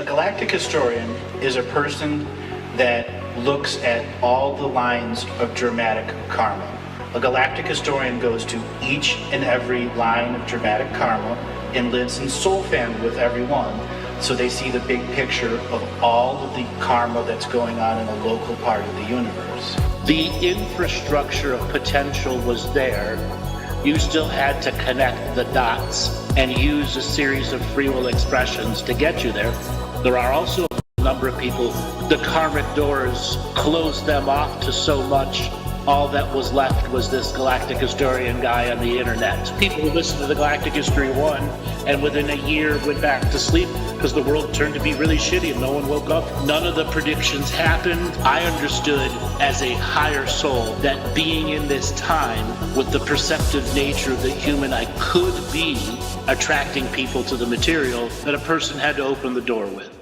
galactic historian is a person that looks at all the lines of dramatic karma. A galactic historian goes to each and every line of dramatic karma and lives in soul family with everyone, so they see the big picture of all of the karma that's going on in a local part of the universe. The infrastructure of potential was there. You still had to connect the dots and use a series of free will expressions to get you there. There are also a number of people, the karmic doors closed them off to so much, all that was left was this galactic historian guy on the internet. People who listened to the Galactic History 1 and within a year went back to sleep because the world turned to be really shitty and no one woke up. None of the predictions happened. I understood as a higher soul that being in this time with the perceptive nature of the human I could be attracting people to the material that a person had to open the door with.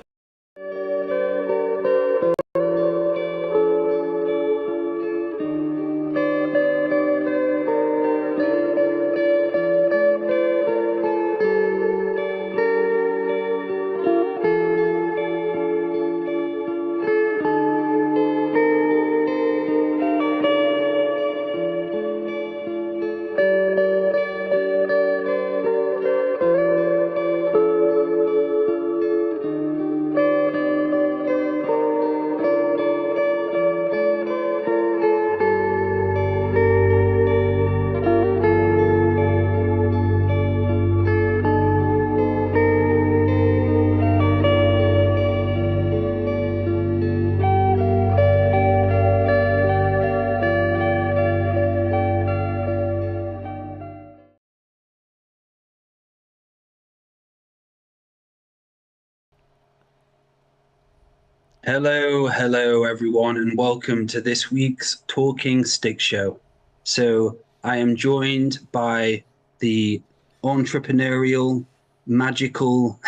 Hello everyone, and welcome to this week's Talking Stick Show. So I am joined by the entrepreneurial, magical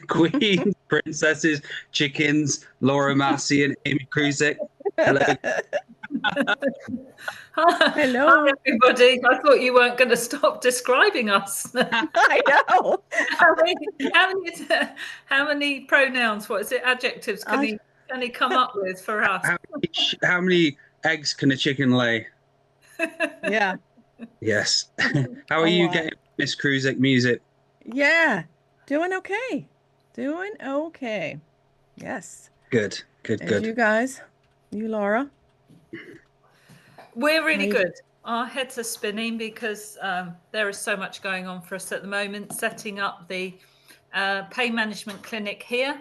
queen, princesses, chickens, Laura Massey and Amy Kruzic. Hello. Hello. Hi, everybody. I thought you weren't going to stop describing us. I know. How many pronouns? What is it? Adjectives can he come up with for us? How many eggs can a chicken lay? Yeah. Yes. How are you getting, Miss Kruzic music? Yeah. Doing okay. Doing okay. Yes. Good. And you guys? You, Laura? We're really good. Our heads are spinning because there is so much going on for us at the moment, setting up the pain management clinic here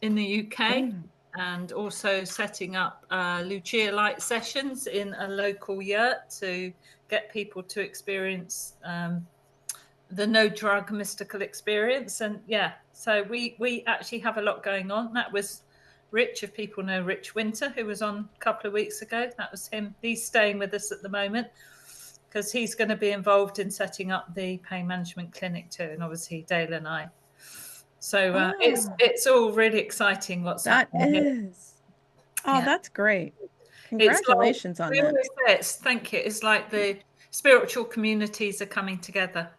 in the UK, and also setting up Lucia light sessions in a local yurt to get people to experience the no drug mystical experience. And yeah, so we actually have a lot going on. That was Rich, if people know Rich Winter, who was on a couple of weeks ago. That was him. He's staying with us at the moment because he's going to be involved in setting up the pain management clinic too, and obviously Dale and I. So it's all really exciting what's happening. That is. Oh, that's great. Congratulations on that. Thank you. It's like the spiritual communities are coming together.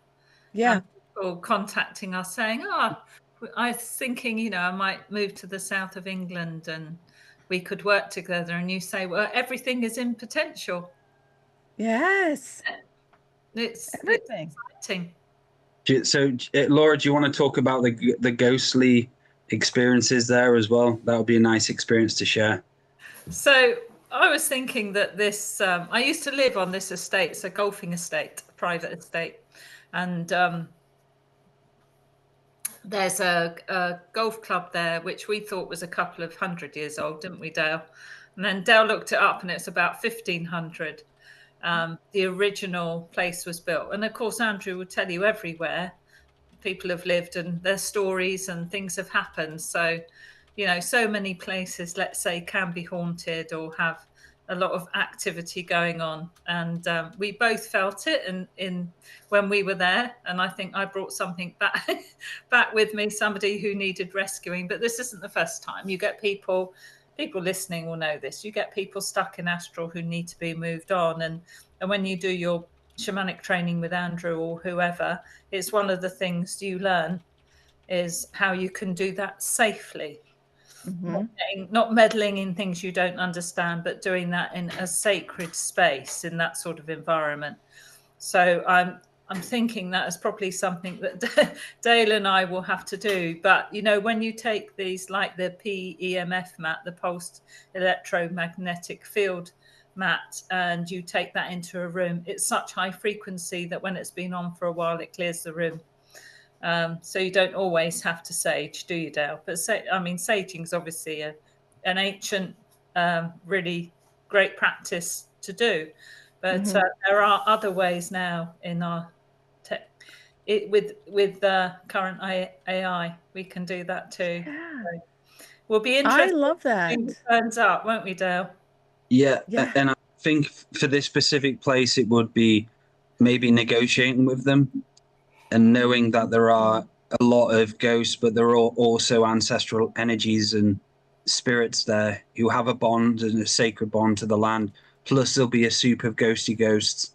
Yeah. People contacting us saying, I was thinking, I might move to the south of England and we could work together. And you say, well, everything is in potential. Yes. It's everything. Exciting. So, Laura, do you want to talk about the ghostly experiences there as well? That would be a nice experience to share. So I was thinking that this, I used to live on this estate. It's a golfing estate, a private estate. And there's a golf club there, which we thought was a couple of 100 years old, didn't we, Dale? And then Dale looked it up and it's about 1500. The original place was built. And of course, Andrew would tell you everywhere people have lived and their stories and things have happened. So, so many places, let's say, can be haunted or have a lot of activity going on. And we both felt it in when we were there. And I think I brought something back with me, somebody who needed rescuing. But this isn't the first time. You get people listening will know this. You get people stuck in astral who need to be moved on. And when you do your shamanic training with Andrew or whoever, it's one of the things you learn is how you can do that safely. Hmm. Not meddling in things you don't understand, but doing that in a sacred space, in that sort of environment. So I'm thinking that is probably something that Dale and I will have to do. But, you know, when you take these, like the PEMF mat, the pulsed electromagnetic field mat, and you take that into a room, it's such high frequency that when it's been on for a while, it clears the room. So you don't always have to sage, do you, Dale? But saging is obviously an ancient, really great practice to do. But there are other ways now in our with current AI, we can do that too. Yeah. So we'll be I interested love to see that. what turns up, won't we, Dale? Yeah, Yeah. and I think for this specific place, it would be maybe negotiating with them and knowing that there are a lot of ghosts, but there are also ancestral energies and spirits there who have a bond and a sacred bond to the land. Plus, there'll be a soup of ghosty ghosts,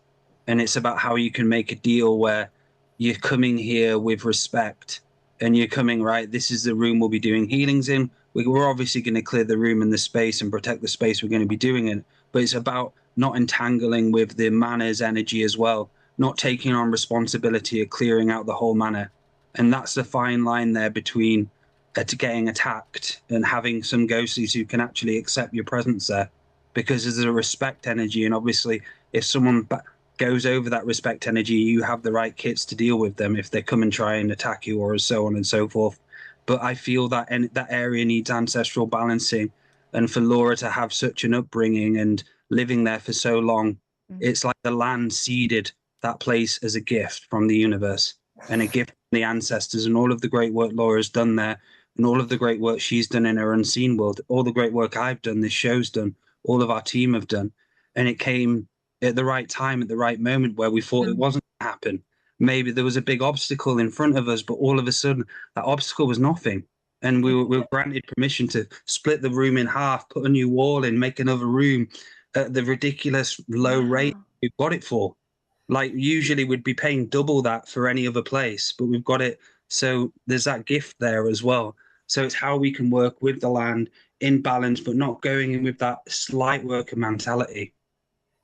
and it's about how you can make a deal where you're coming here with respect, and you're coming right. This is the room we'll be doing healings in. We're obviously going to clear the room and the space and protect the space we're going to be doing in, but it's about not entangling with the manor's energy as well, not taking on responsibility of clearing out the whole manor. And that's the fine line there between getting attacked and having some ghosties who can actually accept your presence there, because there's a respect energy. And obviously, if someone goes over that respect energy, you have the right kits to deal with them if they come and try and attack you, or so on and so forth. But I feel that that area needs ancestral balancing. And for Laura to have such an upbringing and living there for so long, it's like the land seeded that place as a gift from the universe and a gift from the ancestors, and all of the great work Laura's done there, and all of the great work she's done in her unseen world, all the great work I've done, this show's done, all of our team have done. And it came at the right time, at the right moment, where we thought it wasn't going to happen. Maybe there was a big obstacle in front of us, but all of a sudden that obstacle was nothing. And we were granted permission to split the room in half, put a new wall in, make another room at the ridiculous low rate we got it for. Like, usually we'd be paying double that for any other place, but we've got it. So there's that gift there as well. So it's how we can work with the land in balance, but not going in with that slight worker mentality.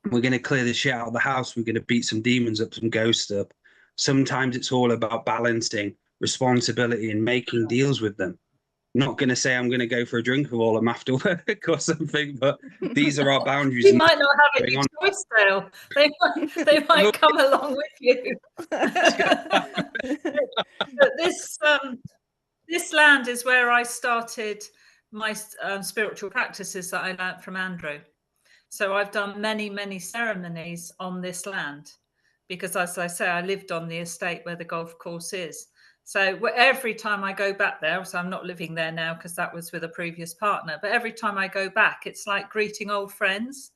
We're going to clear the shit out of the house. We're going to beat some demons up, some ghosts up. Sometimes it's all about balancing responsibility and making deals with them. Not going to say I'm going to go for a drink with all of them after work or something, but these are our boundaries. You might not have any choice, Dale. They might come along with you. But this land is where I started my spiritual practices that I learned from Andrew. So I've done many, many ceremonies on this land because, as I say, I lived on the estate where the golf course is. So every time I go back there, so I'm not living there now because that was with a previous partner, but every time I go back, it's like greeting old friends,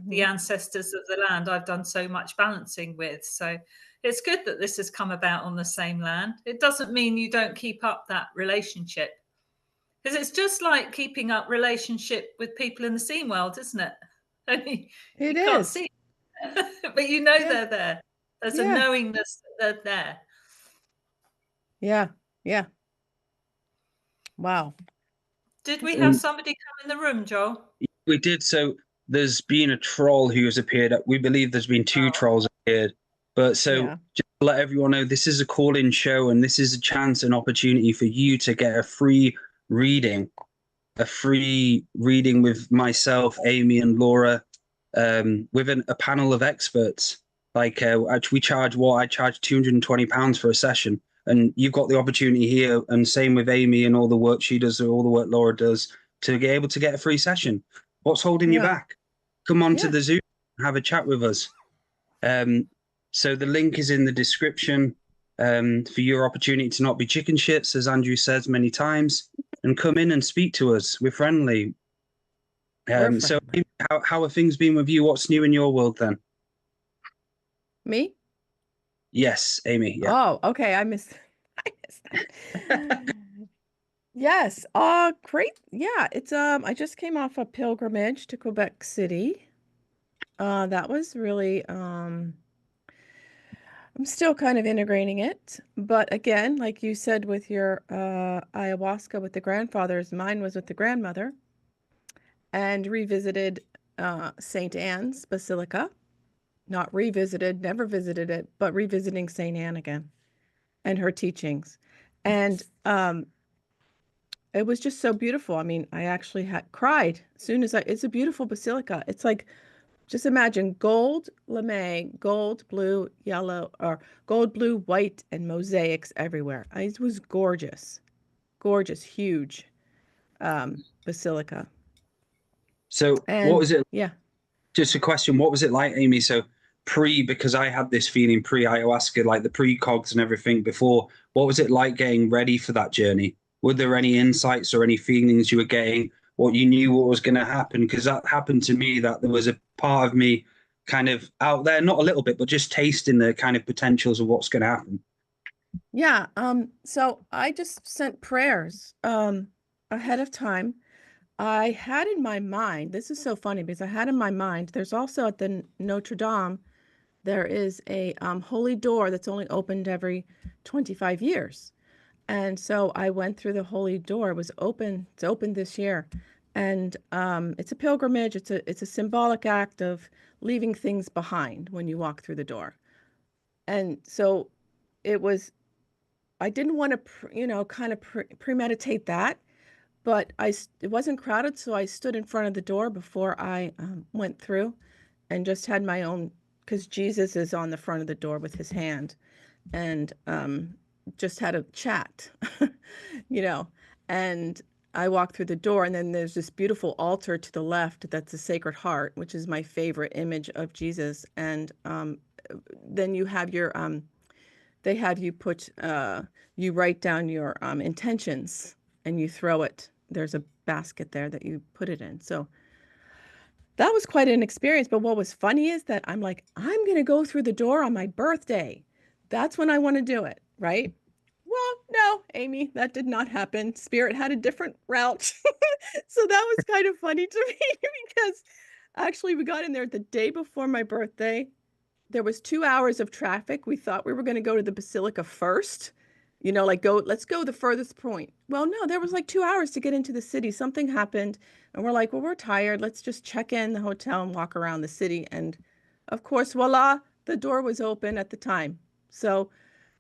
the ancestors of the land I've done so much balancing with. So it's good that this has come about on the same land. It doesn't mean you don't keep up that relationship, because it's just like keeping up relationship with people in the scene world, isn't it? Only you can't see it, but you know they're there. There's a knowingness that they're there. Yeah. Yeah. Wow. Did we have somebody come in the room, Joel? We did. So there's been a troll who has appeared. We believe there's been two trolls appeared. But so just to let everyone know, this is a call-in show, and this is a chance and opportunity for you to get a free reading with myself, Amy, and Laura, with a panel of experts. Like we charge I charge £220 for a session. And you've got the opportunity here, and same with Amy and all the work she does, all the work Laura does, to be able to get a free session. What's holding you back? Come on to the Zoom, have a chat with us. So the link is in the description for your opportunity to not be chicken shits, as Andrew says many times, and come in and speak to us. We're friendly. So how have things been with you? What's new in your world then? Me? Yes, Amy. Yeah. Oh, okay. I missed that. Yes. Great. Yeah. It's I just came off a pilgrimage to Quebec City. That was really I'm still kind of integrating it, but again, like you said with your ayahuasca with the grandfathers, mine was with the grandmother, and revisited St. Anne's Basilica. Not revisited, never visited it, but revisiting St. Anne again and her teachings. And it was just so beautiful. I mean, I actually had cried as soon as it's a beautiful basilica. It's like, just imagine gold lame, gold, blue, yellow, or gold, blue, white, and mosaics everywhere. It was gorgeous, gorgeous, huge basilica. So what And was it? yeah, Just a question. What was it like, Amy? So because I had this feeling pre-ayahuasca, like the pre-cogs and everything before, what was it like getting ready for that journey? Were there any insights or any feelings you were getting, what you knew what was going to happen? Because that happened to me, that there was a part of me kind of out there, not a little bit, but just tasting the kind of potentials of what's going to happen. yeah. So I just sent prayers ahead of time. I had in my mind, this is so funny because I had in my mind, there's also at the Notre Dame, there is a holy door that's only opened every 25 years. And so I went through the holy door. It was open. It's open this year. And it's a pilgrimage. It's a symbolic act of leaving things behind when you walk through the door. And so it was, I didn't want to, kind of premeditate that, but it wasn't crowded. So I stood in front of the door before I went through and just had my own, because Jesus is on the front of the door with his hand, and just had a chat, and I walked through the door, and then there's this beautiful altar to the left that's a Sacred Heart, which is my favorite image of Jesus. And then you have your, they have you put, you write down your intentions and you throw it. There's a basket there that you put it in. So that was quite an experience. But what was funny is that I'm like, I'm going to go through the door on my birthday. That's when I want to do it, right? Well, no, Amy, that did not happen. Spirit had a different route. So that was kind of funny to me because actually we got in there the day before my birthday. There was 2 hours of traffic. We thought we were going to go to the Basilica first, let's go the furthest point. Well, no, there was like 2 hours to get into the city. Something happened. And we're like, well, we're tired. Let's just check in the hotel and walk around the city. And of course, voila, the door was open at the time. So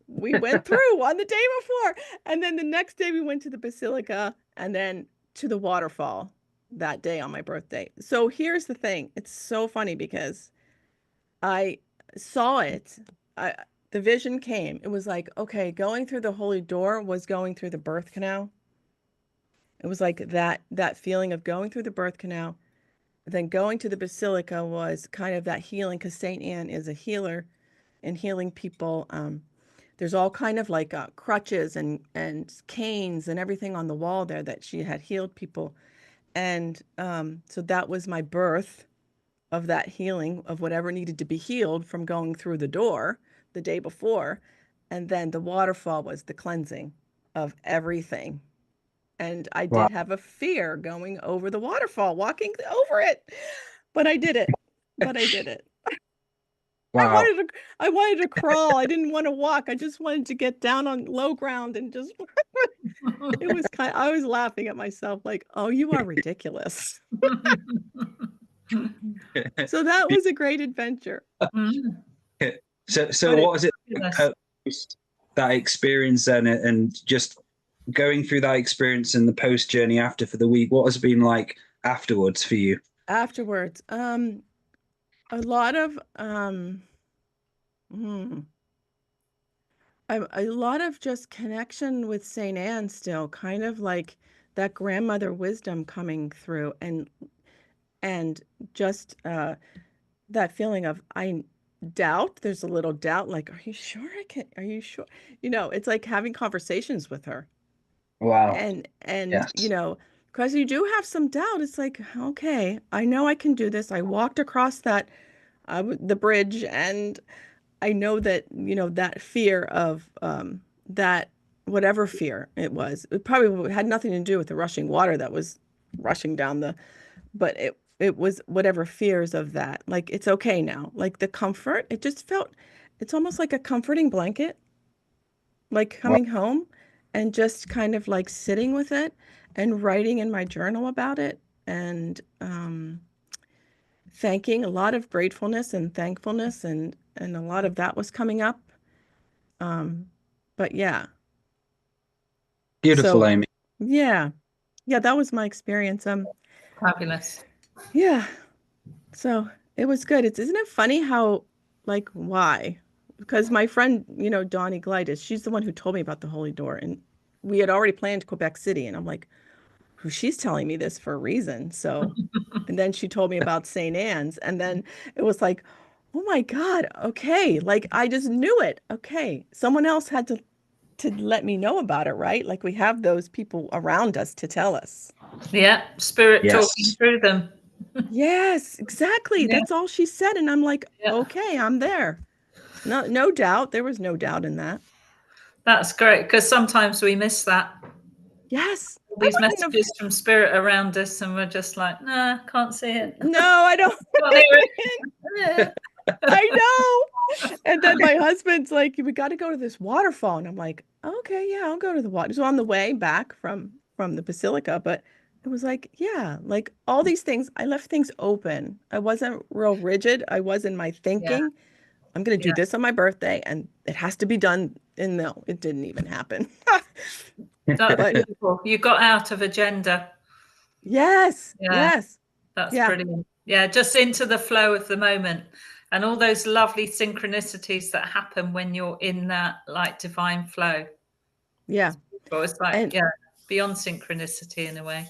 we went through on the day before. And then the next day we went to the Basilica and then to the waterfall that day on my birthday. So here's the thing. It's so funny because I saw it. The vision came. It was like, okay, going through the holy door was going through the birth canal. It was like that feeling of going through the birth canal. Then going to the Basilica was kind of that healing, because St. Anne is a healer and healing people. There's all kind of like crutches and canes and everything on the wall there that she had healed people. And so that was my birth of that healing of whatever needed to be healed from going through the door the day before. And then the waterfall was the cleansing of everything. And I did have a fear going over the waterfall, walking over it, but I did it. Wow. I wanted to crawl. I didn't want to walk. I just wanted to get down on low ground and just, I was laughing at myself like, oh, you are ridiculous. So that was a great adventure. So what was it like post that experience then, and just going through that experience and the post journey after for the week? What has it been like afterwards for you? Afterwards, a lot of a lot of just connection with St. Anne still, kind of like that grandmother wisdom coming through, and just that feeling of there's a little doubt, like, are you sure are you sure? It's like having conversations with her. Wow. And Yes. because you do have some doubt, it's like, okay, I know I can do this. I walked across the bridge, and I know that, that fear of that, whatever fear it was, it probably had nothing to do with the rushing water that was rushing down but it was whatever fears of that. Like, it's okay now. Like the comfort, it just felt, it's almost like a comforting blanket, like coming home and just kind of like sitting with it and writing in my journal about it, and thanking, a lot of gratefulness and thankfulness, and a lot of that was coming up. But yeah, Beautiful, so Amy. yeah, that was my experience. Fabulous. Yeah, so it was good. Isn't it funny how, like, why? Because my friend, Donnie Glidis, she's the one who told me about the Holy Door, and we had already planned Quebec City, and I'm like, "Who? She's telling me this for a reason." So, and then she told me about St. Anne's, and then it was like, "Oh my God, okay." Like I just knew it. Okay, someone else had to let me know about it, right? Like we have those people around us to tell us. Yeah, spirit Yes. talking through them. Yes, exactly. Yeah. That's all she said, and I'm like, Yeah. okay, I'm there. No doubt. There was no doubt in that. That's great, because sometimes we miss that. Yes, I These wouldn't have. messages from spirit around us, and we're just like, nah, can't see it. No, I don't. Can't hear it. Yeah. I know. And then my husband's like, "We got to go to this waterfall," and I'm like, "Okay, yeah, I'll go to the water." So on the way back from the basilica, but it was like, yeah, like all these things, I left things open. I wasn't real rigid. I was in my thinking. I'm going to do Yeah. this on my birthday, and it has to be done. And no, it didn't even happen. That's But beautiful. You got out of agenda. yes, Yeah. yes, That's yeah, brilliant. Yeah, just into the flow of the moment, and all those lovely synchronicities that happen when you're in that like divine flow. yeah. It's like, And beyond synchronicity in a way.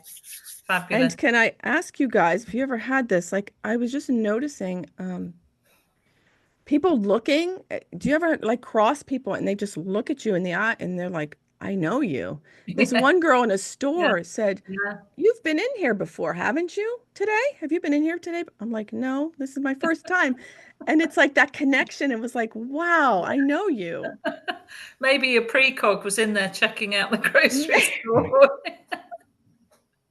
Fabulous. and can I ask you guys if you ever had this? Like, I was just noticing, people looking. Do you ever like cross people and they just look at you in the eye and they're like, "I know you." This Yeah. one girl in a Yeah. store said, Yeah. "You've been in here before, haven't you? Today? Have you been in here today?" I'm like, "No, this is my first time." And it's like that connection. It was like, "Wow, I know you." Maybe your precog was in there checking out the grocery store.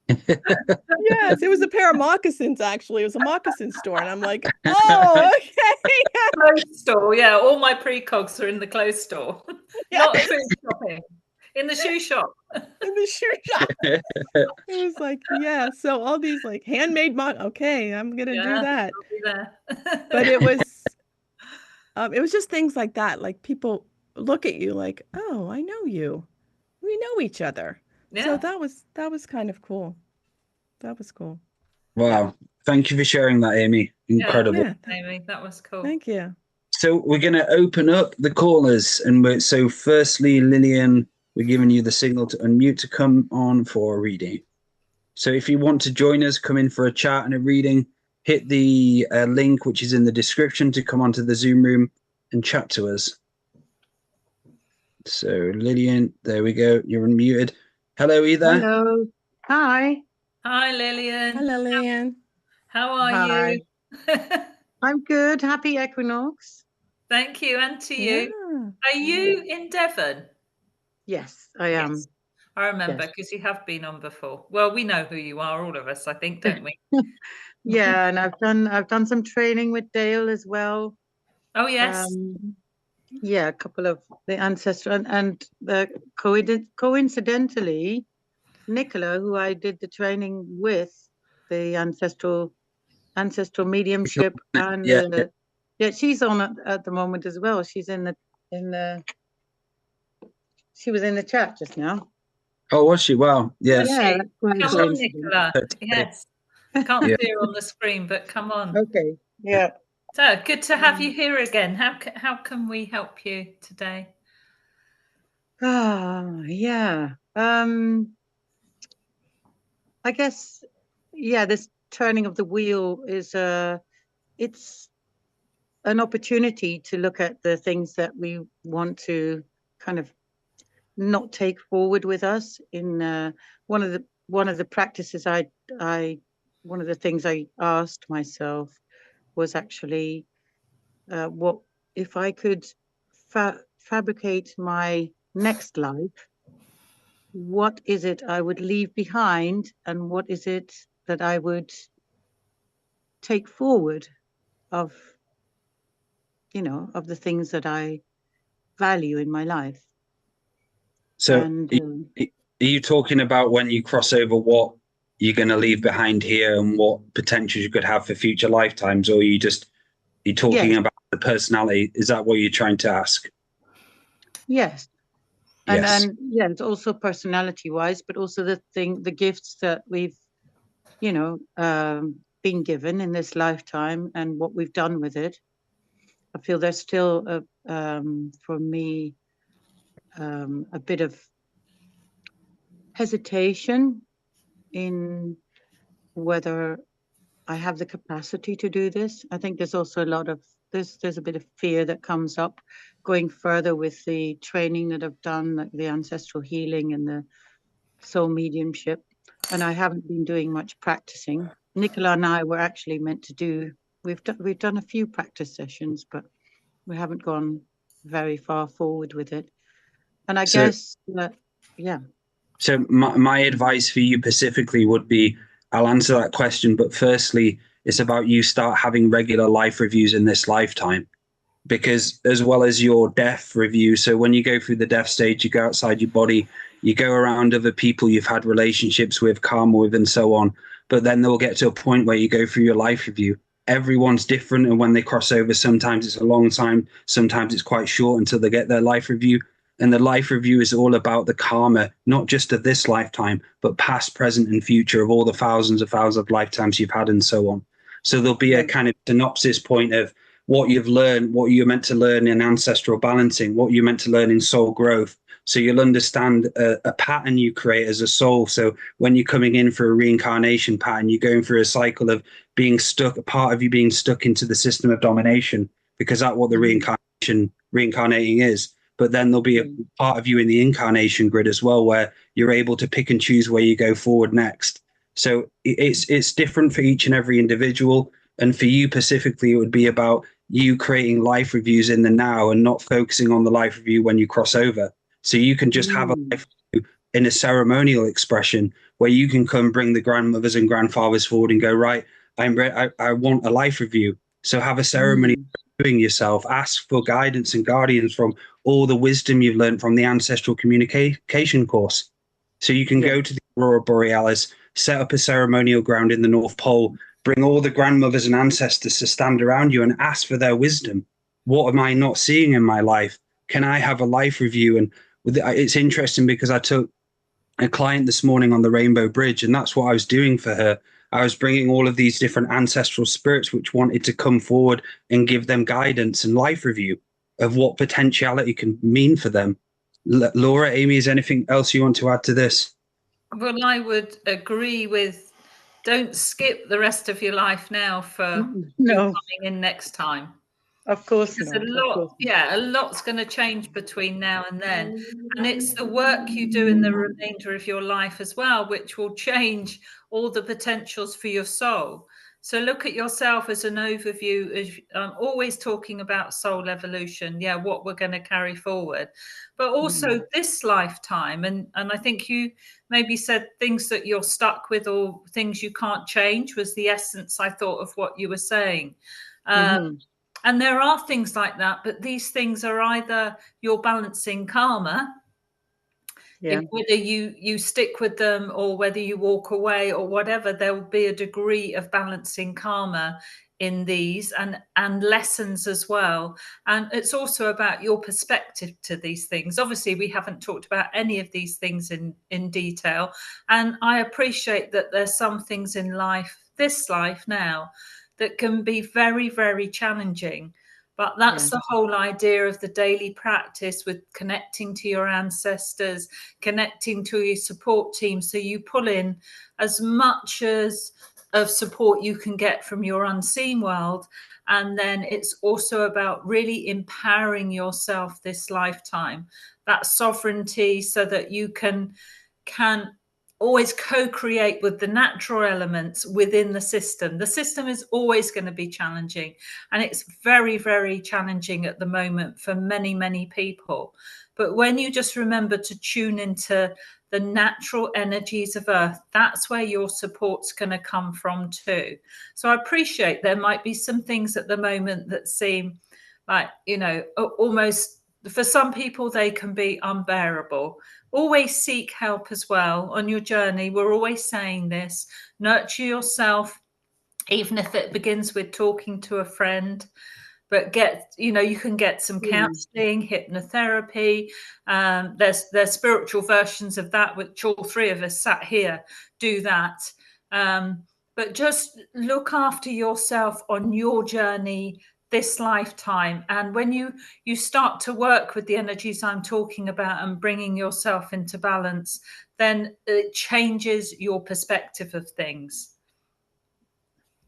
Yes, it was a pair of moccasins, actually. It was a moccasin store. And I'm like, "Oh, okay." Clothes store. Yeah, all my precogs are in the clothes store. Yeah, Not food shopping. In the shoe shop. in the shoe shop. It was like, yeah. So all these like handmade okay, I'm gonna do that. I'll be there. But it was just things like that. Like people look at you like, "Oh, I know you. We know each other." So Yeah. that was kind of cool. That was cool. Wow. Thank you for sharing that, Amy. Incredible. Yeah, Amy, that was cool. thank you. So we're going to open up the callers. And so firstly, Lillian, we're giving you the signal to unmute to come on for a reading. So if you want to join us, come in for a chat and a reading, hit the link, which is in the description, to come onto the Zoom room and chat to us. So Lillian, there we go. You're unmuted. Hello, are you there? Hello. Hi. Hi, Lillian. Hello, Leanne. How are Hi. you? I'm good. Happy equinox. Thank you, and to you. Yeah. Are you in Devon? Yes, I am. Yes. I remember, Yes. because you have been on before. Well, we know who you are, all of us, I think, don't we? Yeah, and I've done some training with Dale as well. Oh, yes. Yeah, a couple of the ancestral and the coincidentally, Nicola, who I did the training with, the ancestral mediumship, and Yeah. she's on at the moment as well. She's in the she was in the chat just now. Oh, was she? Wow. Yeah. Yeah, Come on, Nicola. Yes. Can't see her on the screen, but come on. Okay. Yeah. So good to have you here again. How can we help you today? Yeah. I guess, this turning of the wheel is it's an opportunity to look at the things that we want to kind of not take forward with us. In one of the practices one of the things I asked myself was actually, what if I could fabricate my next life? What is it I would leave behind, and what is it that I would take forward of of the things that I value in my life. So And are you talking about when you cross over what you're going to leave behind here and what potential you could have for future lifetimes, or you're talking yes, about the personality? Is that what you're trying to ask? yes. Yes. And yeah, it's also personality wise, but also the gifts that we've, been given in this lifetime and what we've done with it. I feel there's still for me, a bit of hesitation in whether I have the capacity to do this. I think there's also a lot of there's a bit of fear that comes up going further with the training that I've done, like the ancestral healing and the soul mediumship. And I haven't been doing much practicing. Nicola and I were actually meant to do. We've done a few practice sessions, but we haven't gone very far forward with it. And I guess that, yeah. So my advice for you specifically would be, I'll answer that question, but firstly, it's about you start having regular life reviews in this lifetime, because as well as your death review, so when you go through the death stage, you go outside your body, you go around other people you've had relationships with, karma with, and so on. But then they'll get to a point where you go through your life review. Everyone's different, and when they cross over, sometimes it's a long time, sometimes it's quite short until they get their life review. And the life review is all about the karma, not just of this lifetime, but past, present, and future of all the thousands of lifetimes you've had, and so on. So there'll be a kind of synopsis point of what you've learned, what you're meant to learn in ancestral balancing, what you're meant to learn in soul growth. So you'll understand a pattern you create as a soul. So when you're coming in for a reincarnation pattern, you're going through a cycle of being stuck, a part of you being stuck into the system of domination, because that's what the reincarnating is. But then there'll be a part of you in the incarnation grid as well, where you're able to pick and choose where you go forward next. So it's different for each and every individual. And for you specifically, it would be about you creating life reviews in the now and not focusing on the life review when you cross over. So you can just have a life review in a ceremonial expression where you can come bring the grandmothers and grandfathers forward and go, right, I want a life review. So have a ceremony doing yourself, ask for guidance and guardians from all the wisdom you've learned from the ancestral communication course. So you can go to the Aurora Borealis, set up a ceremonial ground in the North Pole, bring all the grandmothers and ancestors to stand around you and ask for their wisdom. What am I not seeing in my life? Can I have a life review? And it's interesting because I took a client this morning on the Rainbow Bridge, and that's what I was doing for her. I was bringing all of these different ancestral spirits which wanted to come forward and give them guidance and life review of what potentiality can mean for them. Laura, Amy, is anything else you want to add to this? Well, I would agree with, don't skip the rest of your life now for you coming in next time. Of course Because not. a lot's going to change between now and then. And it's the work you do in the remainder of your life as well, which will change all the potentials for your soul. So look at yourself as an overview, as always talking about soul evolution, what we're going to carry forward, but also this lifetime. And I think you maybe said things that you're stuck with or things you can't change was the essence, I thought, of what you were saying. And there are things like that, but these things are either you're balancing karma, whether you stick with them or whether you walk away or whatever, there will be a degree of balancing karma in these and lessons as well. And it's also about your perspective to these things. Obviously, we haven't talked about any of these things in detail. And I appreciate that there's some things in life, this life now, that can be very, very challenging. But that's the whole idea of the daily practice with connecting to your ancestors, connecting to your support team. So you pull in as much of support you can get from your unseen world. And then it's also about really empowering yourself this lifetime, that sovereignty, so that you can always co-create with the natural elements within the system. The system is always going to be challenging, and it's very, very challenging at the moment for many, many people. But when you just remember to tune into the natural energies of Earth, that's where your support's going to come from too. So I appreciate there might be some things at the moment that seem, like, you know, almost, for some people they can be unbearable. Always seek help as well on your journey. We're always saying this: nurture yourself, even if it begins with talking to a friend. But you can get some counseling, hypnotherapy. There's spiritual versions of that, which all three of us sat here do that. But just look after yourself on your journey this lifetime. And when you start to work with the energies I'm talking about and bringing yourself into balance, then it changes your perspective of things.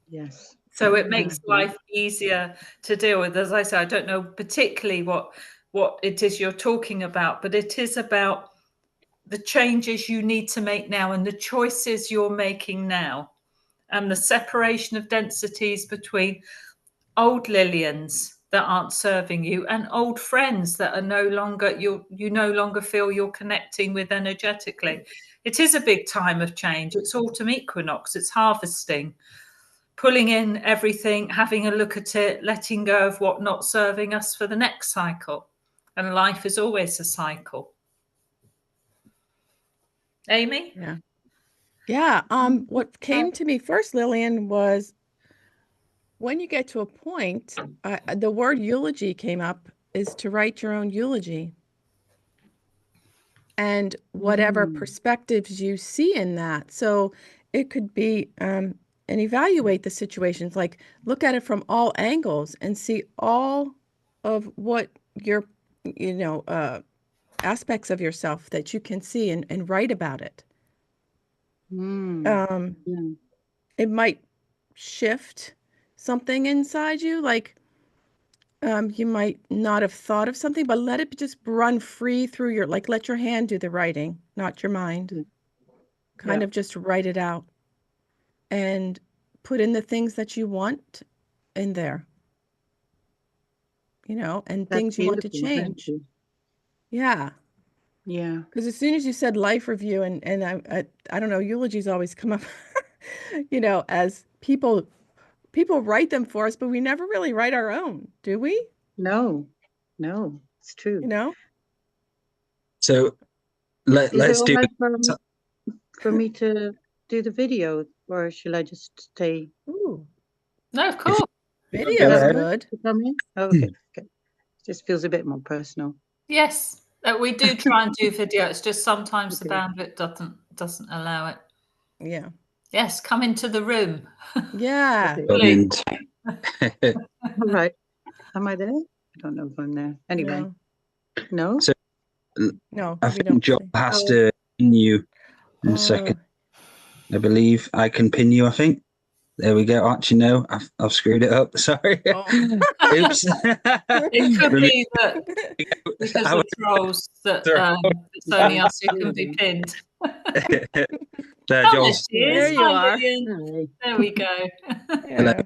Yes. So it makes life easier to deal with. As I say, I don't know particularly what it is you're talking about, but it is about the changes you need to make now and the choices you're making now, and the separation of densities between old Lillians that aren't serving you and old friends that are no longer, you no longer feel you're connecting with energetically. It is a big time of change. It's autumn equinox, it's harvesting. Pulling in everything, having a look at it, letting go of what not serving us for the next cycle. And life is always a cycle. Amy? Yeah. What came to me first, Lillian, was when you get to a point, the word eulogy came up, is to write your own eulogy. And whatever perspectives you see in that. So it could be, and evaluate the situations, like look at it from all angles and see all of what your, aspects of yourself that you can see and write about it. It might shift something inside you, like you might not have thought of something, but let it just run free through your, like, let your hand do the writing, not your mind. Kind of just write it out and put in the things that you want in there, and That's things you want to beautiful. Thank change. you. Yeah. Yeah. Because as soon as you said life review, and I don't know, eulogies always come up, as people write them for us, but we never really write our own, do we? No, it's true. So Is let's it do all right for me to do the video, or shall I just stay? Ooh, No, of course. video is good. To come in? Oh, okay. Just feels a bit more personal. Yes, we do try and do video. It's just sometimes the bandwidth doesn't allow it. Yeah. Yes, come into the room. Yeah. All right. Am I there? I don't know if I'm there. Anyway. No? So No, I think Joel has to pin you in a second. I believe I can pin you, I think. There we go. Actually, no, I've screwed it up. Sorry. Oops. It could be that because of trolls that it's only us who can be pinned. There you are. There we go. Yeah.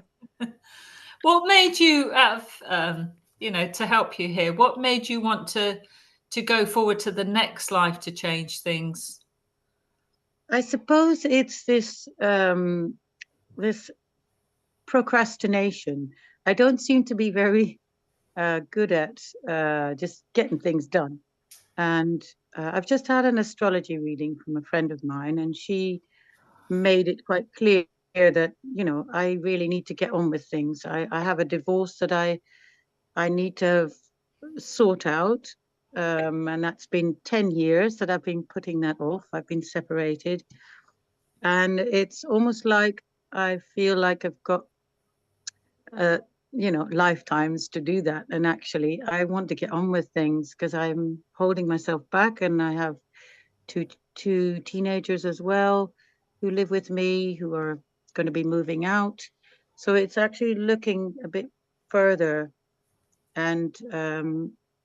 What made you to help you here? What made you want to go forward to the next life to change things? I suppose it's this this procrastination. I don't seem to be very good at just getting things done. And I've just had an astrology reading from a friend of mine, and she made it quite clear that, I really need to get on with things. I have a divorce that I need to sort out. And that's been 10 years that I've been putting that off. I've been separated. And it's almost like I feel like I've got, lifetimes to do that. And actually, I want to get on with things because I'm holding myself back. And I have two teenagers as well who live with me, who are going to be moving out. So it's actually looking a bit further. And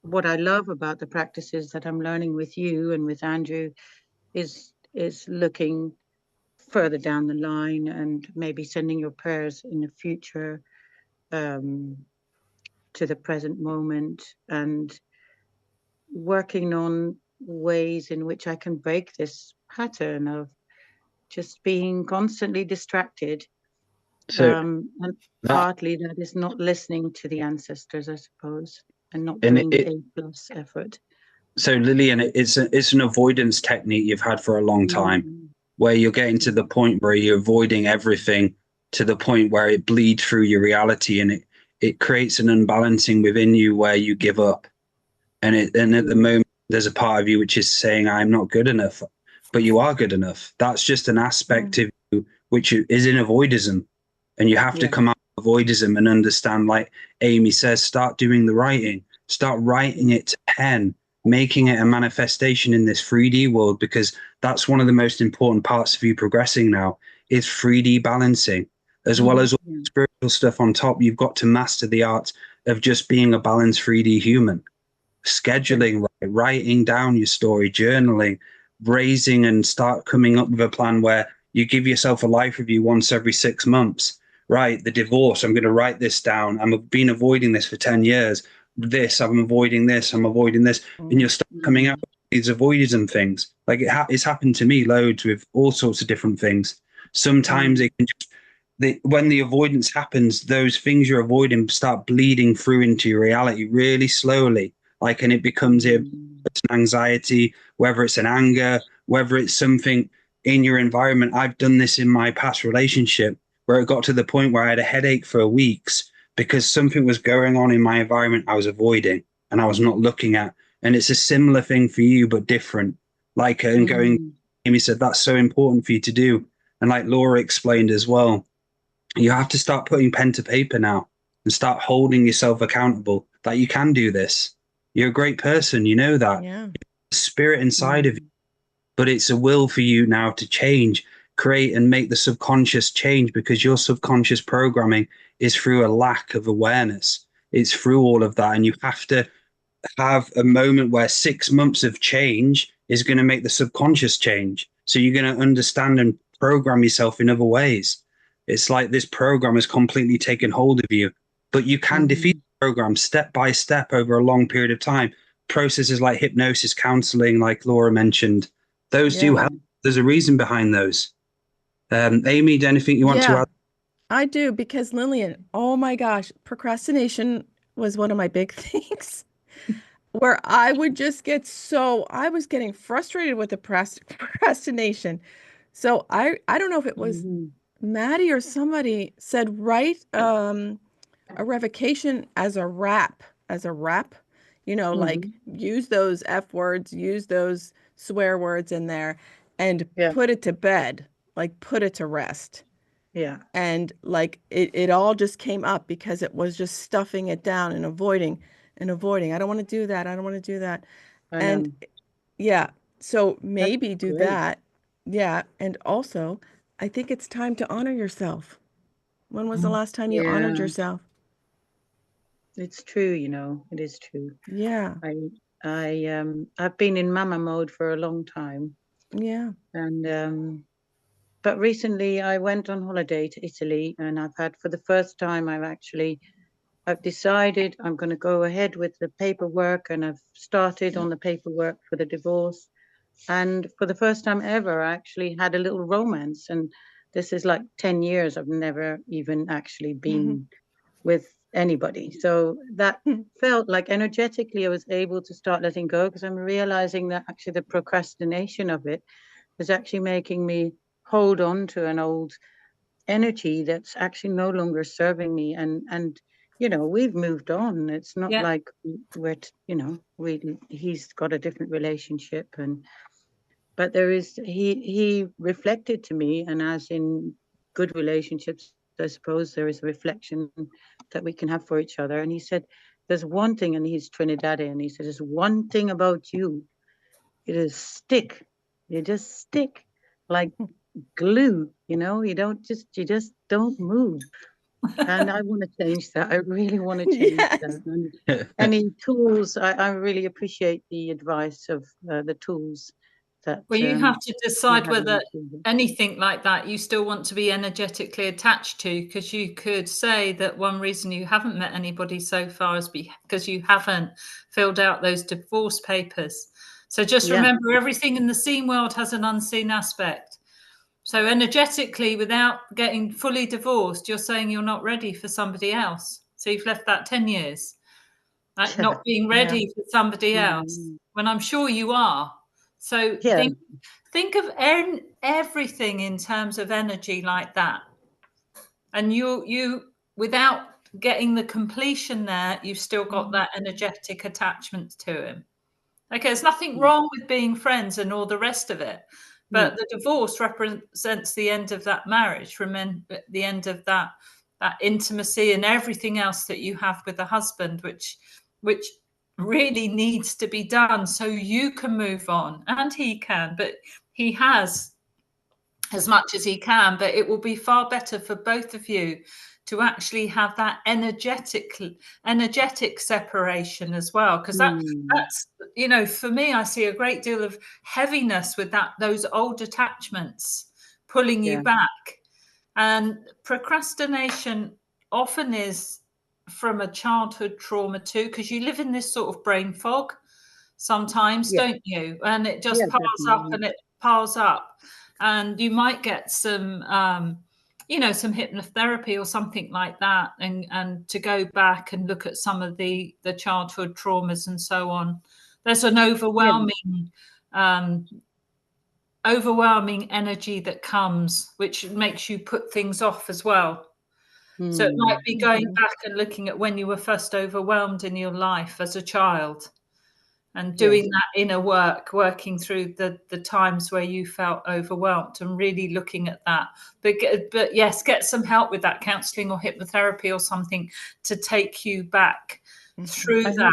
what I love about the practices that I'm learning with you and with Andrew is looking further down the line and maybe sending your prayers in the future to the present moment, and working on ways in which I can break this pattern of just being constantly distracted So And that partly that is not listening to the ancestors, I suppose, and not and doing A plus effort. so Lillian, it's an avoidance technique you've had for a long time, Mm. where you're getting to the point where you're avoiding everything to the point where it bleeds through your reality, and it creates an unbalancing within you where you give up. And at the moment there's a part of you which is saying, I'm not good enough, but you are good enough. That's just an aspect of you which is in avoidism, and you have to Yeah. come out of avoidism and understand, like Amy says, start doing the writing, start writing it to pen, making it a manifestation in this 3D world, because that's one of the most important parts of you progressing now is 3D balancing, as well as all the spiritual stuff on top. You've got to master the art of just being a balanced 3D human. Scheduling, writing down your story, journaling, raising, and start coming up with a plan where you give yourself a life review once every 6 months. Right, the divorce, I'm going to write this down. I've been avoiding this for 10 years. I'm avoiding this, I'm avoiding this. And you'll start coming out with these avoidism things. Like it's happened to me loads with all sorts of different things. Sometimes it can just, when the avoidance happens, those things you're avoiding start bleeding through into your reality really slowly. Like, and it becomes it's an anxiety, whether it's an anger, whether it's something in your environment. I've done this in my past relationship where it got to the point where I had a headache for weeks because something was going on in my environment I was avoiding and I was not looking at. And it's a similar thing for you, but different. Like, and going, Amy said, that's so important for you to do. And like Laura explained as well, you have to start putting pen to paper now and start holding yourself accountable that you can do this. You're a great person. You know that. Yeah. Spirit inside of you, but it's a will for you now to change, create, and make the subconscious change, because your subconscious programming is through a lack of awareness. It's through all of that. And you have to have a moment where 6 months of change is going to make the subconscious change. So you're going to understand and program yourself in other ways. It's like this program has completely taken hold of you, but you can defeat the program step by step over a long period of time. Processes like hypnosis, counseling, like Laura mentioned, those do help. There's a reason behind those. Amy, anything you want to add? I do, because Lillian, oh my gosh, procrastination was one of my big things where I would just I was getting frustrated with the procrastination. So I don't know if it was Maddie or somebody said, write a revocation as a rap, like use those F words, use those swear words in there and put it to bed, like put it to rest. Yeah. And like it all just came up because it was just stuffing it down and avoiding. I don't want to do that. I don't want to do that. And so maybe do that. Yeah. And also, I think it's time to honor yourself. When was the last time you honored yourself? It's true, it is true. Yeah. I've been in mama mode for a long time. Yeah. And but recently I went on holiday to Italy, and I've had, for the first time, I've decided I'm going to go ahead with the paperwork, and I've started on the paperwork for the divorce. And for the first time ever, I actually had a little romance. And this is like 10 years. I've never even actually been with anybody. So that felt like energetically I was able to start letting go, because I'm realizing that actually the procrastination of it is actually making me hold on to an old energy that's actually no longer serving me. And we've moved on. It's not like he's got a different relationship, but there is, he reflected to me, and as in good relationships, I suppose there is a reflection that we can have for each other. And he said, there's one thing, and he's Trinidadian, and he said, there's one thing about you. It is stick. You just stick like glue, you just don't move. And I want to change that. I really want to change that. And any tools, I really appreciate the advice of the tools that. Well, you have to decide whether anything like that you still want to be energetically attached to, because you could say that one reason you haven't met anybody so far is because you haven't filled out those divorce papers. So just remember, everything in the seen world has an unseen aspect. So energetically, without getting fully divorced, you're saying you're not ready for somebody else. So you've left that 10 years, like not being ready for somebody else, when I'm sure you are. So think of everything in terms of energy like that. And you without getting the completion there, you've still got that energetic attachment to him. Okay, there's nothing wrong with being friends and all the rest of it. But the divorce represents the end of that marriage, the end of that intimacy and everything else that you have with the husband, which really needs to be done so you can move on, and he can, but he has as much as he can. But it will be far better for both of you to actually have that energetic separation as well, because that's, you know, for me, I see a great deal of heaviness with those old attachments pulling you back. And procrastination often is from a childhood trauma too, because you live in this sort of brain fog sometimes, don't you? And it just piles up and it piles up, and you might get some you know, some hypnotherapy or something like that, and to go back and look at some of the childhood traumas and so on. There's an overwhelming energy that comes, which makes you put things off as well. So it might be going back and looking at when you were first overwhelmed in your life as a child, and doing that inner work, working through the times where you felt overwhelmed, and really looking at that. But yes, get some help with that, counselling or hypnotherapy or something, to take you back through that.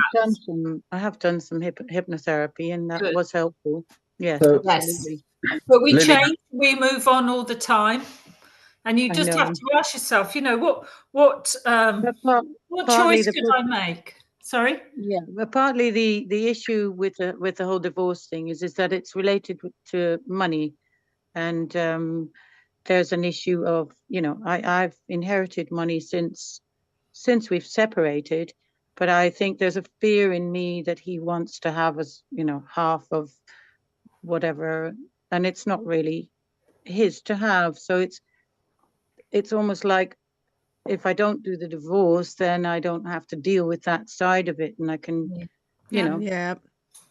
I have done some hypnotherapy, and that was helpful. Yes, So, absolutely. But we Lily, change, we move on all the time. And you just have to ask yourself, you know, what choice could I make? Sorry? Yeah, but partly the issue with the whole divorce thing is that it's related to money, and there's an issue of, you know, I've inherited money since we've separated, but I think there's a fear in me that he wants to have us, you know, half of whatever, and it's not really his to have. So it's almost like, if I don't do the divorce, then I don't have to deal with that side of it, and I can, you know. Yeah.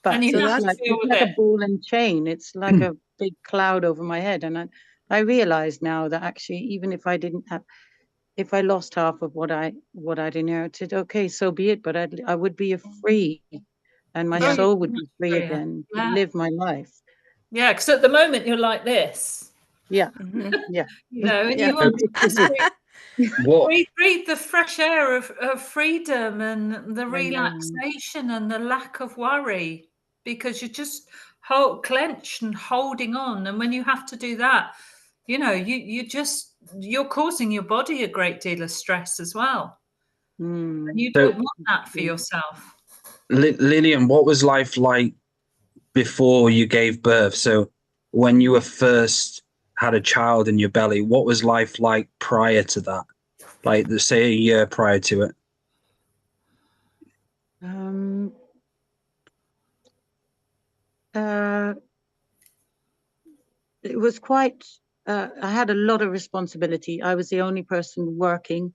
But And you so have it's to deal with like it. a ball and chain. It's like a big cloud over my head, and I realize now that actually, even if I lost half of what I'd inherited, okay, so be it. But I would be free, and my soul would be free again to live my life. Yeah, because at the moment you're like this. Yeah, yeah. You know, and you want to breathe the fresh air of freedom and the relaxation and the lack of worry, because you're just clenched and holding on. And when you have to do that, you know, you're causing your body a great deal of stress as well. And you don't want that for yourself. Lillian, what was life like before you gave birth? So when you were first had a child in your belly, what was life like prior to that? Like, say, a year prior to it? It was quite, I had a lot of responsibility. I was the only person working.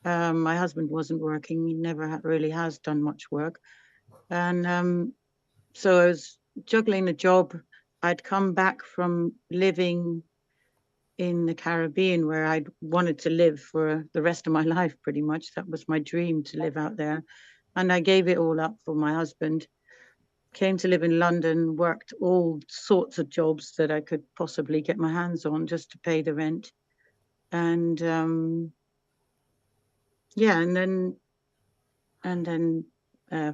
My husband wasn't working. He never really has done much work. And so I was juggling a job. I'd come back from living in the Caribbean, where I'd wanted to live for the rest of my life, pretty much. That was my dream, to live out there. And I gave it all up for my husband. Came to live in London, worked all sorts of jobs that I could possibly get my hands on just to pay the rent. And and then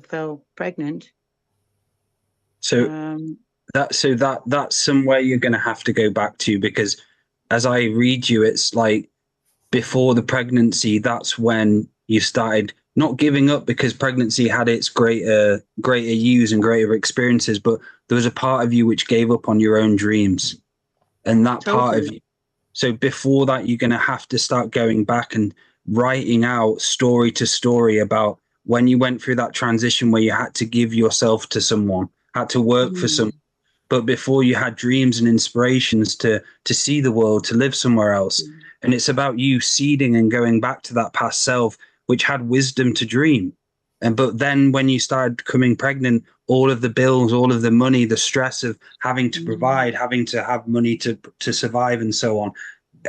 fell pregnant. So that's somewhere you're going to have to go back to, because as I read you, it's like before the pregnancy, that's when you started not giving up, because pregnancy had its greater use and greater experiences, but there was a part of you which gave up on your own dreams, and that part of you. So before that, you're going to have to start going back and writing out story to story about when you went through that transition where you had to give yourself to someone, had to work for someone, but before you had dreams and inspirations to see the world, to live somewhere else. And it's about you seeding and going back to that past self, which had wisdom to dream. And but then when you started becoming pregnant, all of the bills, all of the money, the stress of having to provide, having to have money to survive and so on,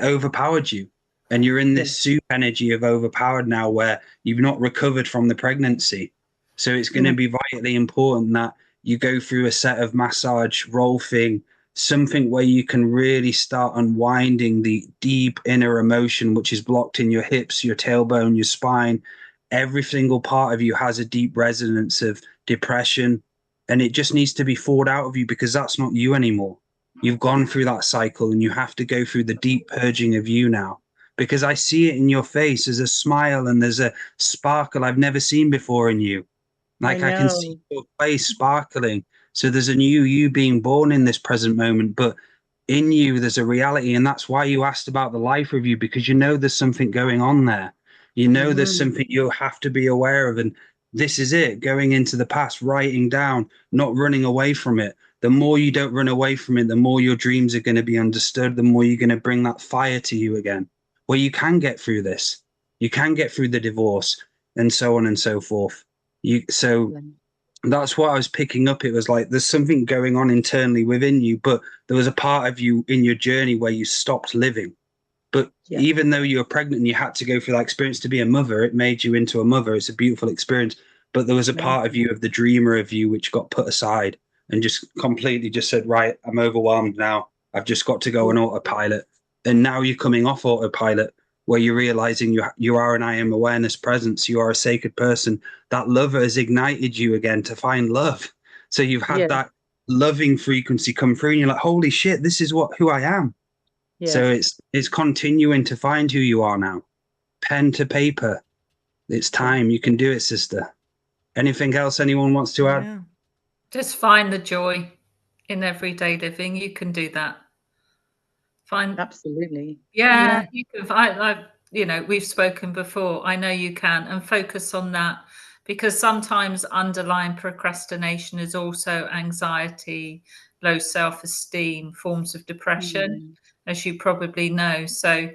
overpowered you. And you're in this soup energy of overpowered now where you've not recovered from the pregnancy. So it's going to be vitally important that you go through a set of massage, rolfing, something where you can really start unwinding the deep inner emotion, which is blocked in your hips, your tailbone, your spine. Every single part of you has a deep resonance of depression, and it just needs to be fought out of you because that's not you anymore. You've gone through that cycle and you have to go through the deep purging of you now, because I see it in your face. There's a smile and there's a sparkle I've never seen before in you. Like I can see your face sparkling. So there's a new you being born in this present moment, but in you there's a reality. And that's why you asked about the life review, because you know there's something going on there. You know there's something you have to be aware of. And this is it, going into the past, writing down, not running away from it. The more you don't run away from it, the more your dreams are going to be understood, the more you're going to bring that fire to you again, where you can get through this. You can get through the divorce and so on and so forth. So that's what I was picking up. It was like there's something going on internally within you, but there was a part of you in your journey where you stopped living. But even though you were pregnant and you had to go through that experience to be a mother, it made you into a mother. It's a beautiful experience. But there was a part of you, of the dreamer of you, which got put aside and just completely just said, right, I'm overwhelmed now. I've just got to go on autopilot. And now you're coming off autopilot, where you're realizing you are an I am awareness presence. You are a sacred person. That lover has ignited you again to find love. So you've had that loving frequency come through and you're like, holy shit, this is who I am. So it's continuing to find who you are now. Pen to paper. It's time. You can do it, sister. Anything else anyone wants to add? Yeah. Just find the joy in everyday living. You can do that. Absolutely. Yeah, you can. We've spoken before. I know you can, and focus on that, because sometimes underlying procrastination is also anxiety, low self-esteem, forms of depression, as you probably know. So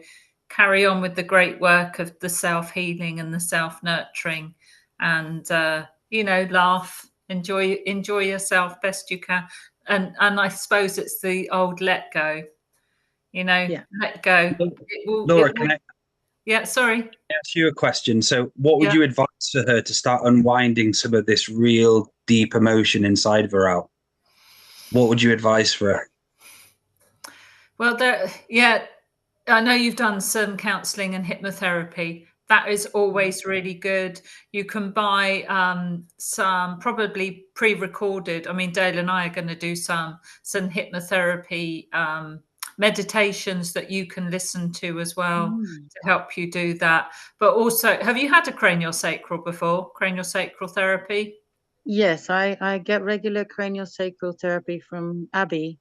carry on with the great work of the self-healing and the self-nurturing, and laugh, enjoy yourself best you can. And I suppose it's the old let go. Let go. Laura, sorry. Can I ask you a question? So what would you advise for her to start unwinding some of this real deep emotion inside of her out? What would you advise for her? Well, I know you've done some counseling and hypnotherapy. That is always really good. You can buy some probably pre-recorded. I mean, Dale and I are going to do some hypnotherapy meditations that you can listen to as well to help you do that. But also, have you had a craniosacral before? Craniosacral therapy? Yes, I get regular craniosacral therapy from Abby.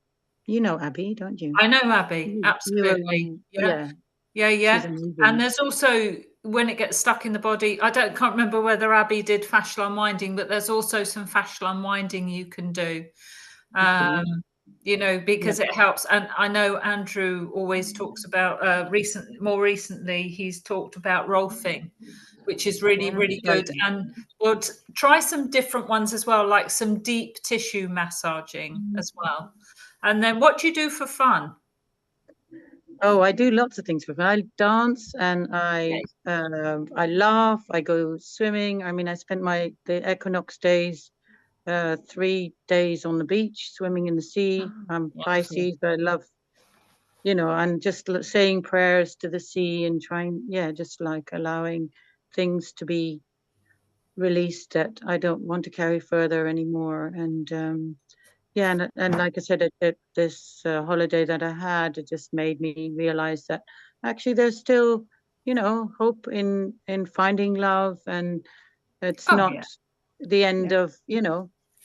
You know Abby, don't you? I know Abby, absolutely. Yeah. And there's also, when it gets stuck in the body, can't remember whether Abby did fascial unwinding, but there's also some fascial unwinding you can do. Because it helps. And I know Andrew always talks about more recently, he's talked about rolfing, which is really, really good. And we'll try some different ones as well, like some deep tissue massaging as well. And then what do you do for fun? Oh, I do lots of things for fun. I dance and I laugh. I go swimming. I mean, I spent the equinox days 3 days on the beach, swimming in the sea. I'm Pisces, but I love, and just saying prayers to the sea and just like allowing things to be released that I don't want to carry further anymore. And and like I said, at this holiday that I had, it just made me realize that actually there's still, hope in finding love, and it's not the end of,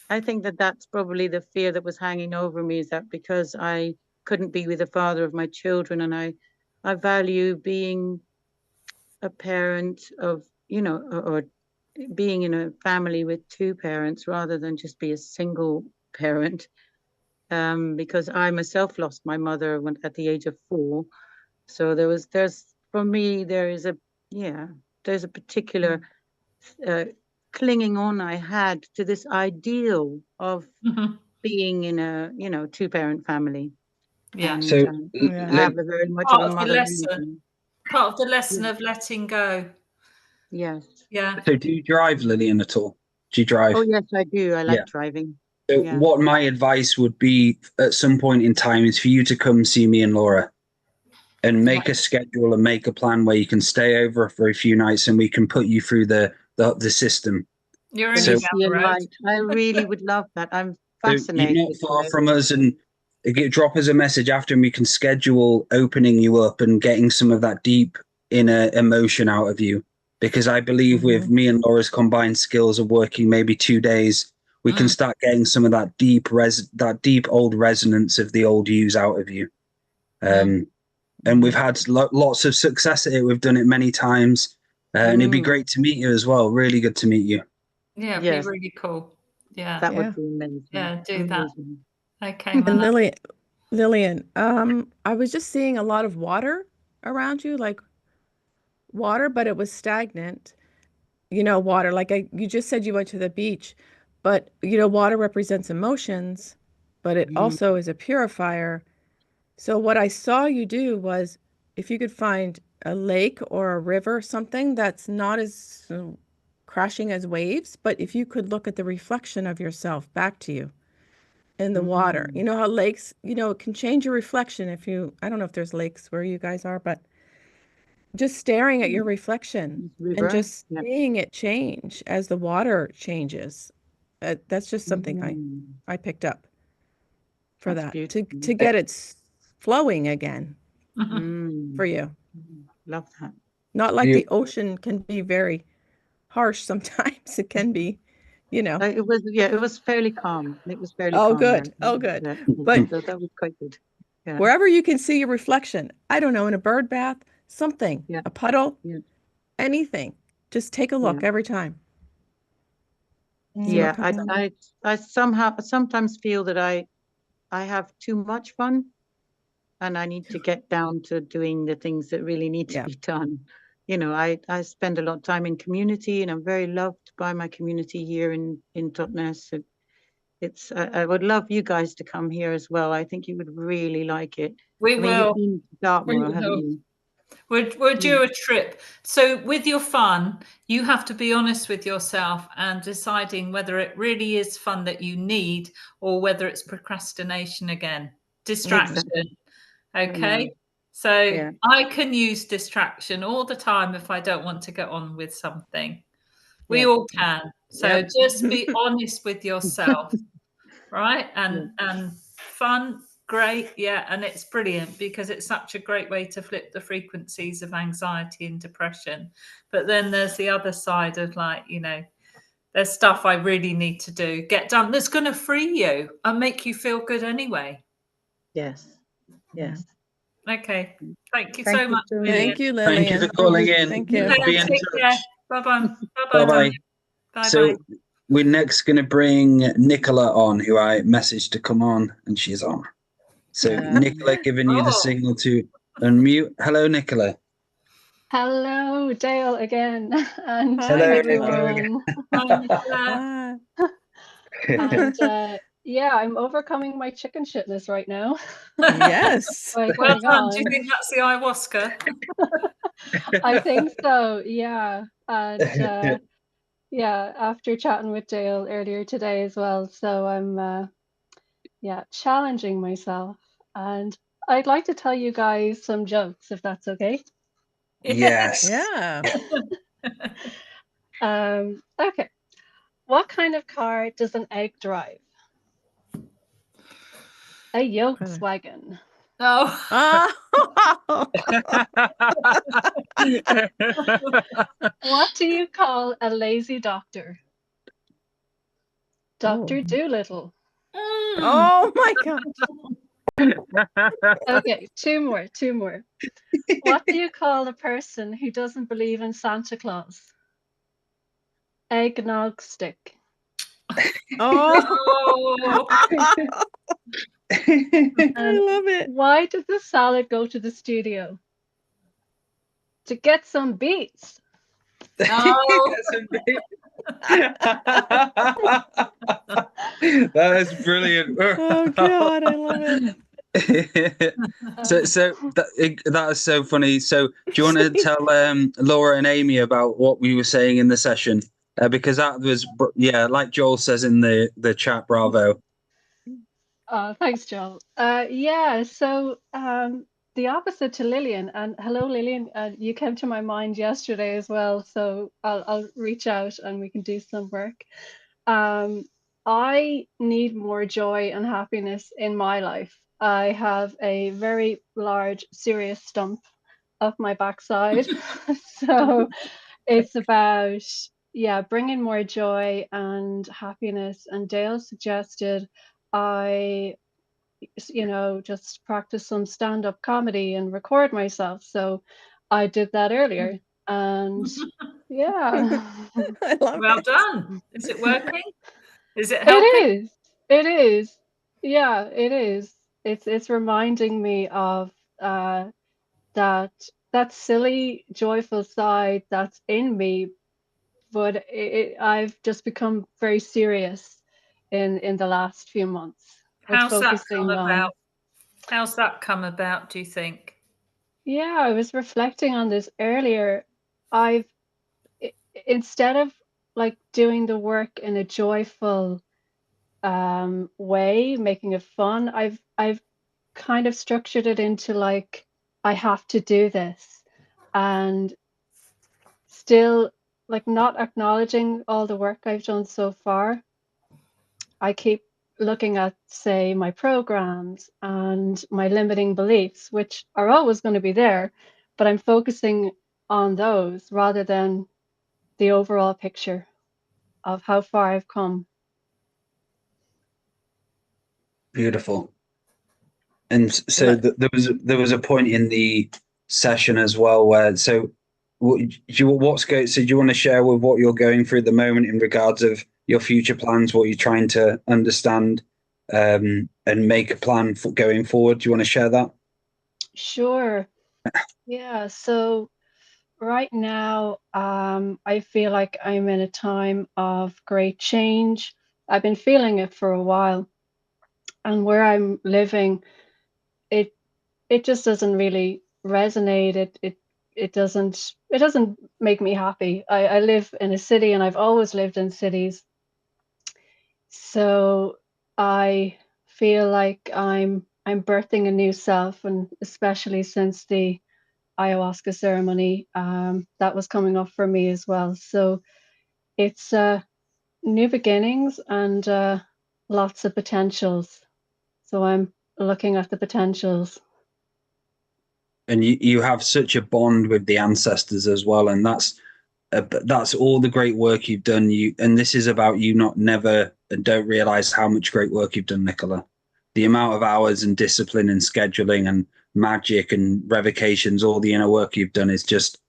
I think that's probably the fear that was hanging over me, is that because I couldn't be with the father of my children, and I value being a parent of, or being in a family with two parents rather than just be a single parent. because I myself lost my mother at the age of 4. So there's for me there's a particular clinging on I had to this ideal of being in a 2-parent family. Yeah. And So I have a very much Part of a of the mother lesson. reason. Part of the lesson Yeah. of letting go. Yes. Yeah. so do you drive, Lillian, at all? Do you drive? Oh yes, I do. I like Yeah. driving. So Yeah. what my advice would be at some point in time is for you to come see me and Laura and make a schedule and make a plan where you can stay over for a few nights and we can put you through the system. You're When only you So- down see a the road. light, I really would love that. I'm So fascinated. you're not far by it. from us, and drop us a message after, and we can schedule opening you up and getting some of that deep inner emotion out of you. Because I believe with me and Laura's combined skills of working maybe 2 days, we can start getting some of that deep old resonance of the old yous out of you. And we've had lots of success at it. We've done it many times, and it'd be great to meet you as well. Really good to meet you. Yeah, it'd Yes. be really cool. Yeah. That Yeah. would be amazing. Yeah, do that. Amazing. Okay, And Mana. Lillian, I was just seeing a lot of water around you, like water, but it was stagnant. Water, like you just said you went to the beach, but water represents emotions, but it also is a purifier. So what I saw you do was, if you could find a lake or a river, something that's not as crashing as waves, but if you could look at the reflection of yourself back to you in the water. You know how lakes, it can change your reflection I don't know if there's lakes where you guys are, but just staring at your reflection River, and just yeah. seeing it change as the water changes. That's just something I picked up for That's that, beautiful. to get it flowing again for you. Love that. Not like the ocean can be very harsh sometimes. It can be, It was fairly calm. It was fairly Oh, calm. good. Then. Oh, good. Yeah. But So that was quite good. Yeah. wherever you can see your reflection, I don't know, in a bird bath, something, Yeah. a puddle, Yeah. anything, just take a look every time. See what comes up. I sometimes feel that I have too much fun, and I need to get down to doing the things that really need to be done. I spend a lot of time in community, and I'm very loved by my community here in Totnes. I would love you guys to come here as well. I think you would really like it. We will. You've been to Dartmoor, haven't you? We'll do a trip. So with your fun, you have to be honest with yourself and deciding whether it really is fun that you need or whether it's procrastination again. Distraction. Exactly. Okay. So I can use distraction all the time if I don't want to get on with something. We all can. So just be honest with yourself. Right. And fun. Great. Yeah. And it's brilliant because it's such a great way to flip the frequencies of anxiety and depression. But then there's the other side of there's stuff I really need to get done that's going to free you and make you feel good anyway. Yes. Yes. Okay. Thank you so much. Thank you, Lillian. Thank you for calling in. Thank you. Be in Take care. touch. Bye-bye. Bye-bye. Bye-bye. So we're next going to bring Nicola on, who I messaged to come on, and she's on. So Nicola, giving you the signal to unmute. Hello, Nicola. Hello, Dale again. And Hello, everyone. Hi, Nicola. And I'm overcoming my chicken shitness right now. Yes. Well done. Do you think that's the ayahuasca? I think so, yeah. And after chatting with Dale earlier today as well. So I'm challenging myself. And I'd like to tell you guys some jokes, if that's okay. Yes. Yeah. Okay. What kind of car does an egg drive? A Volkswagen. Oh. What do you call a lazy doctor? Dr. Doolittle. Oh my God. Okay, two more. What do you call a person who doesn't believe in Santa Claus? Eggnog stick. Oh. I love it. Why did the salad go to the studio? To get some beets. Oh, That is brilliant. Oh God, I love it. So that is so funny. So do you want to tell Laura and Amy about what we were saying in the session? Because that was, like Joel says in the chat, bravo. Thanks, Joel. Yeah, so the opposite to Lillian, and hello, Lillian, you came to my mind yesterday as well, so I'll reach out and we can do some work. I need more joy and happiness in my life. I have a very large, serious stump up my backside, so it's about, yeah, bringing more joy and happiness. And Dale suggested I, just practice some stand-up comedy and record myself. So I did that earlier, and yeah. I love well it. done. Is it working? Is it helping? It is. Yeah, it is. It's reminding me of that silly, joyful side that's in me, but I've just become very serious in the last few months with How's that come focusing on. about? How's that come about, do you think? Yeah, I was reflecting on this earlier. Instead of like doing the work in a joyful way, making it fun, I've kind of structured it into like, I have to do this, and still like not acknowledging all the work I've done so far. I keep looking at, say, my programs and my limiting beliefs, which are always going to be there, but I'm focusing on those rather than the overall picture of how far I've come. Beautiful. And so there was a point in the session as well where do you want to share with what you're going through at the moment in regards of your future plans, what you're trying to understand, and make a plan for going forward? Do you want to share that? Sure. Yeah. So right now, I feel like I'm in a time of great change. I've been feeling it for a while, and where I'm living, it just doesn't really resonate. It doesn't make me happy. I live in a city, and I've always lived in cities, so I feel like I'm birthing a new self, and especially since the ayahuasca ceremony, that was coming up for me as well. So it's new beginnings and lots of potentials. So I'm looking at the potentials. And you have such a bond with the ancestors as well, and that's all the great work you've done. And this is about you don't realize how much great work you've done, Nicola. The amount of hours and discipline and scheduling and magic and revocations, all the inner work you've done is just,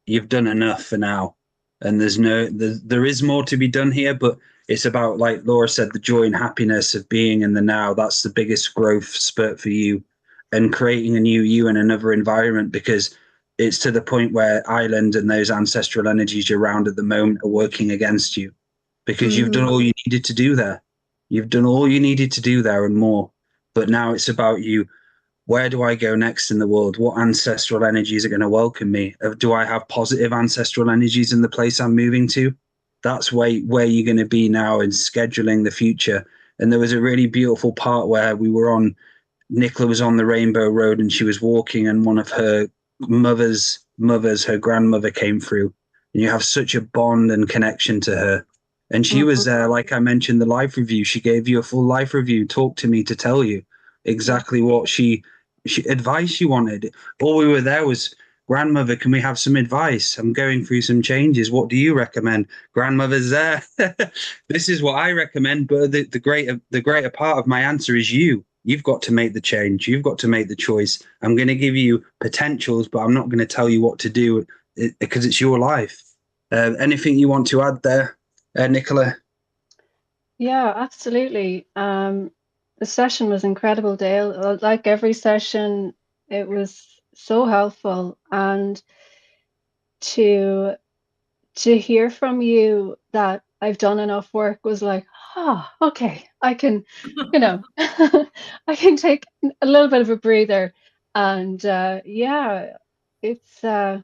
you've done enough for now. And there is more to be done here, but it's about, like Laura said, the joy and happiness of being in the now. That's the biggest growth spurt for you, and creating a new you in another environment, because it's to the point where Ireland and those ancestral energies around at the moment are working against you, because you've done all you needed to do there. You've done all you needed to do there and more. But now it's about you. Where do I go next in the world? What ancestral energies are going to welcome me? Do I have positive ancestral energies in the place I'm moving to? That's where you're going to be now in scheduling the future. And there was a really beautiful part where Nicola was on the Rainbow Road and she was walking, and one of her mother's, her grandmother, came through, and you have such a bond and connection to her. And she was there, like I mentioned, the life review. She gave you a full life review, talked to me to tell you exactly what she advice you wanted. All we were there was, grandmother, can we have some advice? I'm going through some changes. What do you recommend? Grandmother's there. This is what I recommend. But the greater part of my answer is you. You've got to make the change. You've got to make the choice. I'm going to give you potentials, but I'm not going to tell you what to do, because it's your life. Anything you want to add there, Nicola? Yeah, absolutely. the session was incredible, Dale. Like every session, it was so helpful, and to hear from you that I've done enough work was like, okay, I can, I can take a little bit of a breather. And yeah, it's, I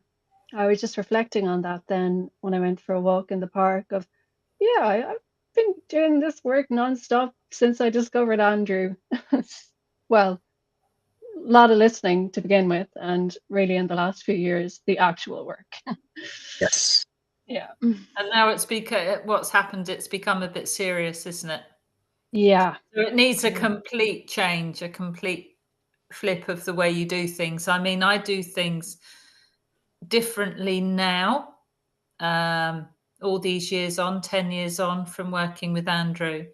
was just reflecting on that then when I went for a walk in the park of, yeah, I've been doing this work nonstop since I discovered Andrew. Well, a lot of listening to begin with, and really in the last few years, the actual work. Yes. Yeah. And now what's happened, it's become a bit serious, isn't it? Yeah. So it needs a complete change, a complete flip of the way you do things. I mean, I do things differently now, all these years on, 10 years on from working with Andrew,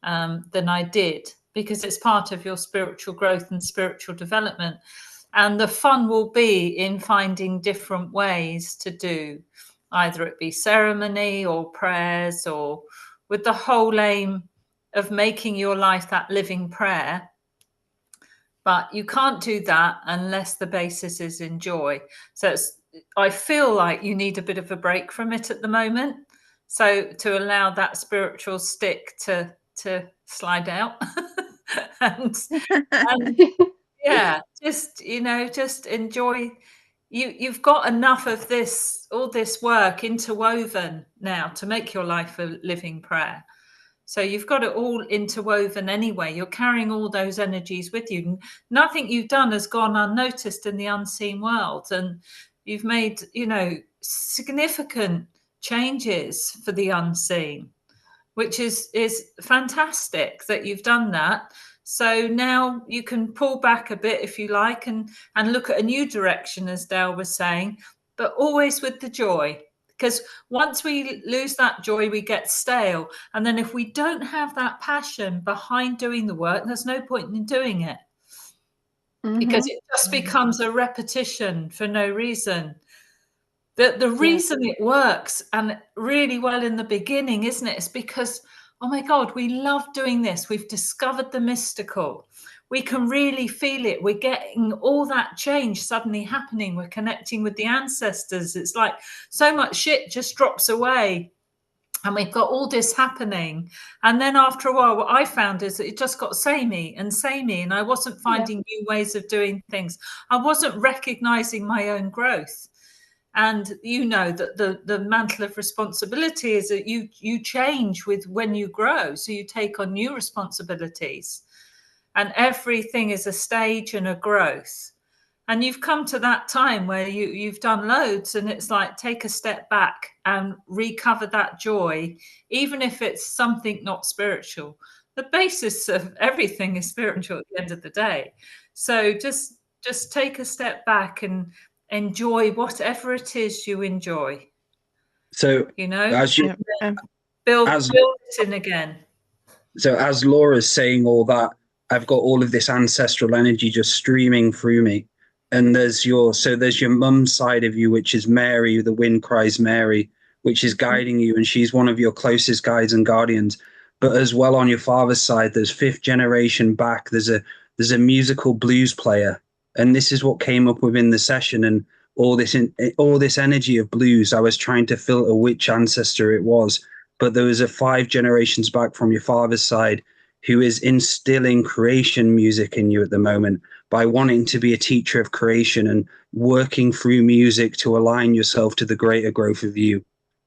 than I did, because it's part of your spiritual growth and spiritual development. And the fun will be in finding different ways to do, either it be ceremony or prayers, or with the whole aim of making your life that living prayer. But you can't do that unless the basis is in joy. So I feel like you need a bit of a break from it at the moment. So to allow that spiritual stick to slide out and yeah, just enjoy. You've got enough of all this work interwoven now to make your life a living prayer. So you've got it all interwoven anyway. You're carrying all those energies with you. Nothing you've done has gone unnoticed in the unseen world. And you've made, significant changes for the unseen, which is fantastic that you've done that. So now you can pull back a bit if you like and look at a new direction, as Dale was saying, but always with the joy. Because once we lose that joy, we get stale. And then if we don't have that passion behind doing the work, there's no point in doing it. Because it just becomes a repetition for no reason. The reason it works, and really well in the beginning, isn't it? It's because, oh my God, we love doing this. We've discovered the mystical. We can really feel it. We're getting all that change suddenly happening. We're connecting with the ancestors. It's like so much shit just drops away. And we've got all this happening. And then after a while, what I found is that it just got samey. And I wasn't finding new ways of doing things. I wasn't recognizing my own growth. And that the mantle of responsibility is that you change with when you grow. So you take on new responsibilities. And everything is a stage and a growth. And you've come to that time where you've done loads, and it's like, take a step back and recover that joy, even if it's something not spiritual. The basis of everything is spiritual at the end of the day. So just take a step back and enjoy whatever it is you enjoy. So as you build it in again. So as Laura's saying all that, I've got all of this ancestral energy just streaming through me. And there's your mum's side of you, which is Mary, the wind cries Mary, which is guiding you, and she's one of your closest guides and guardians. But as well on your father's side, there's fifth generation back. There's a musical blues player, and this is what came up within the session. And all this energy of blues, I was trying to filter which ancestor it was. But there was a 5 generations back from your father's side who is instilling creation music in you at the moment by wanting to be a teacher of creation and working through music to align yourself to the greater growth of you,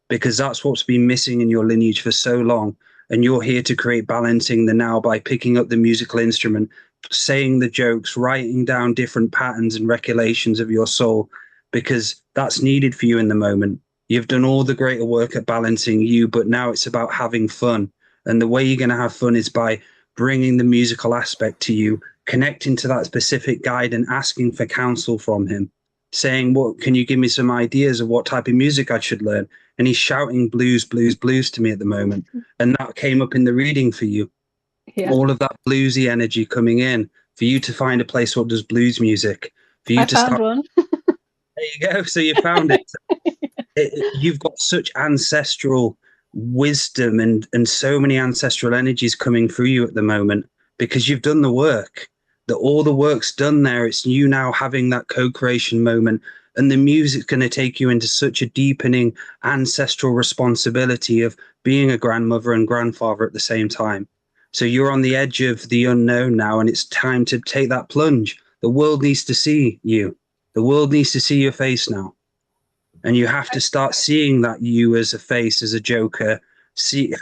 because that's what's been missing in your lineage for so long. And you're here to create balancing the now by picking up the musical instrument, saying the jokes, writing down different patterns and recollections of your soul, because that's needed for you in the moment. You've done all the greater work at balancing you, but now it's about having fun. And the way you're going to have fun is by bringing the musical aspect to you, connecting to that specific guide and asking for counsel from him, saying, "What can you give me some ideas of what type of music I should learn?" And he's shouting blues, blues, blues to me at the moment. And that came up in the reading for you. Yeah. All of that bluesy energy coming in for you to find a place what does blues music. For you I found one. There you go. So you found it. You've got such ancestral wisdom and so many ancestral energies coming through you at the moment. because you've done the work. That all the work's done there. It's you now having that co-creation moment, and the music's going to take you into such a deepening ancestral responsibility of being a grandmother and grandfather at the same time. So you're on the edge of the unknown now, and it's time to take that plunge. The world needs to see you. The world needs to see your face now. And you have to start seeing that you as a face, as a joker,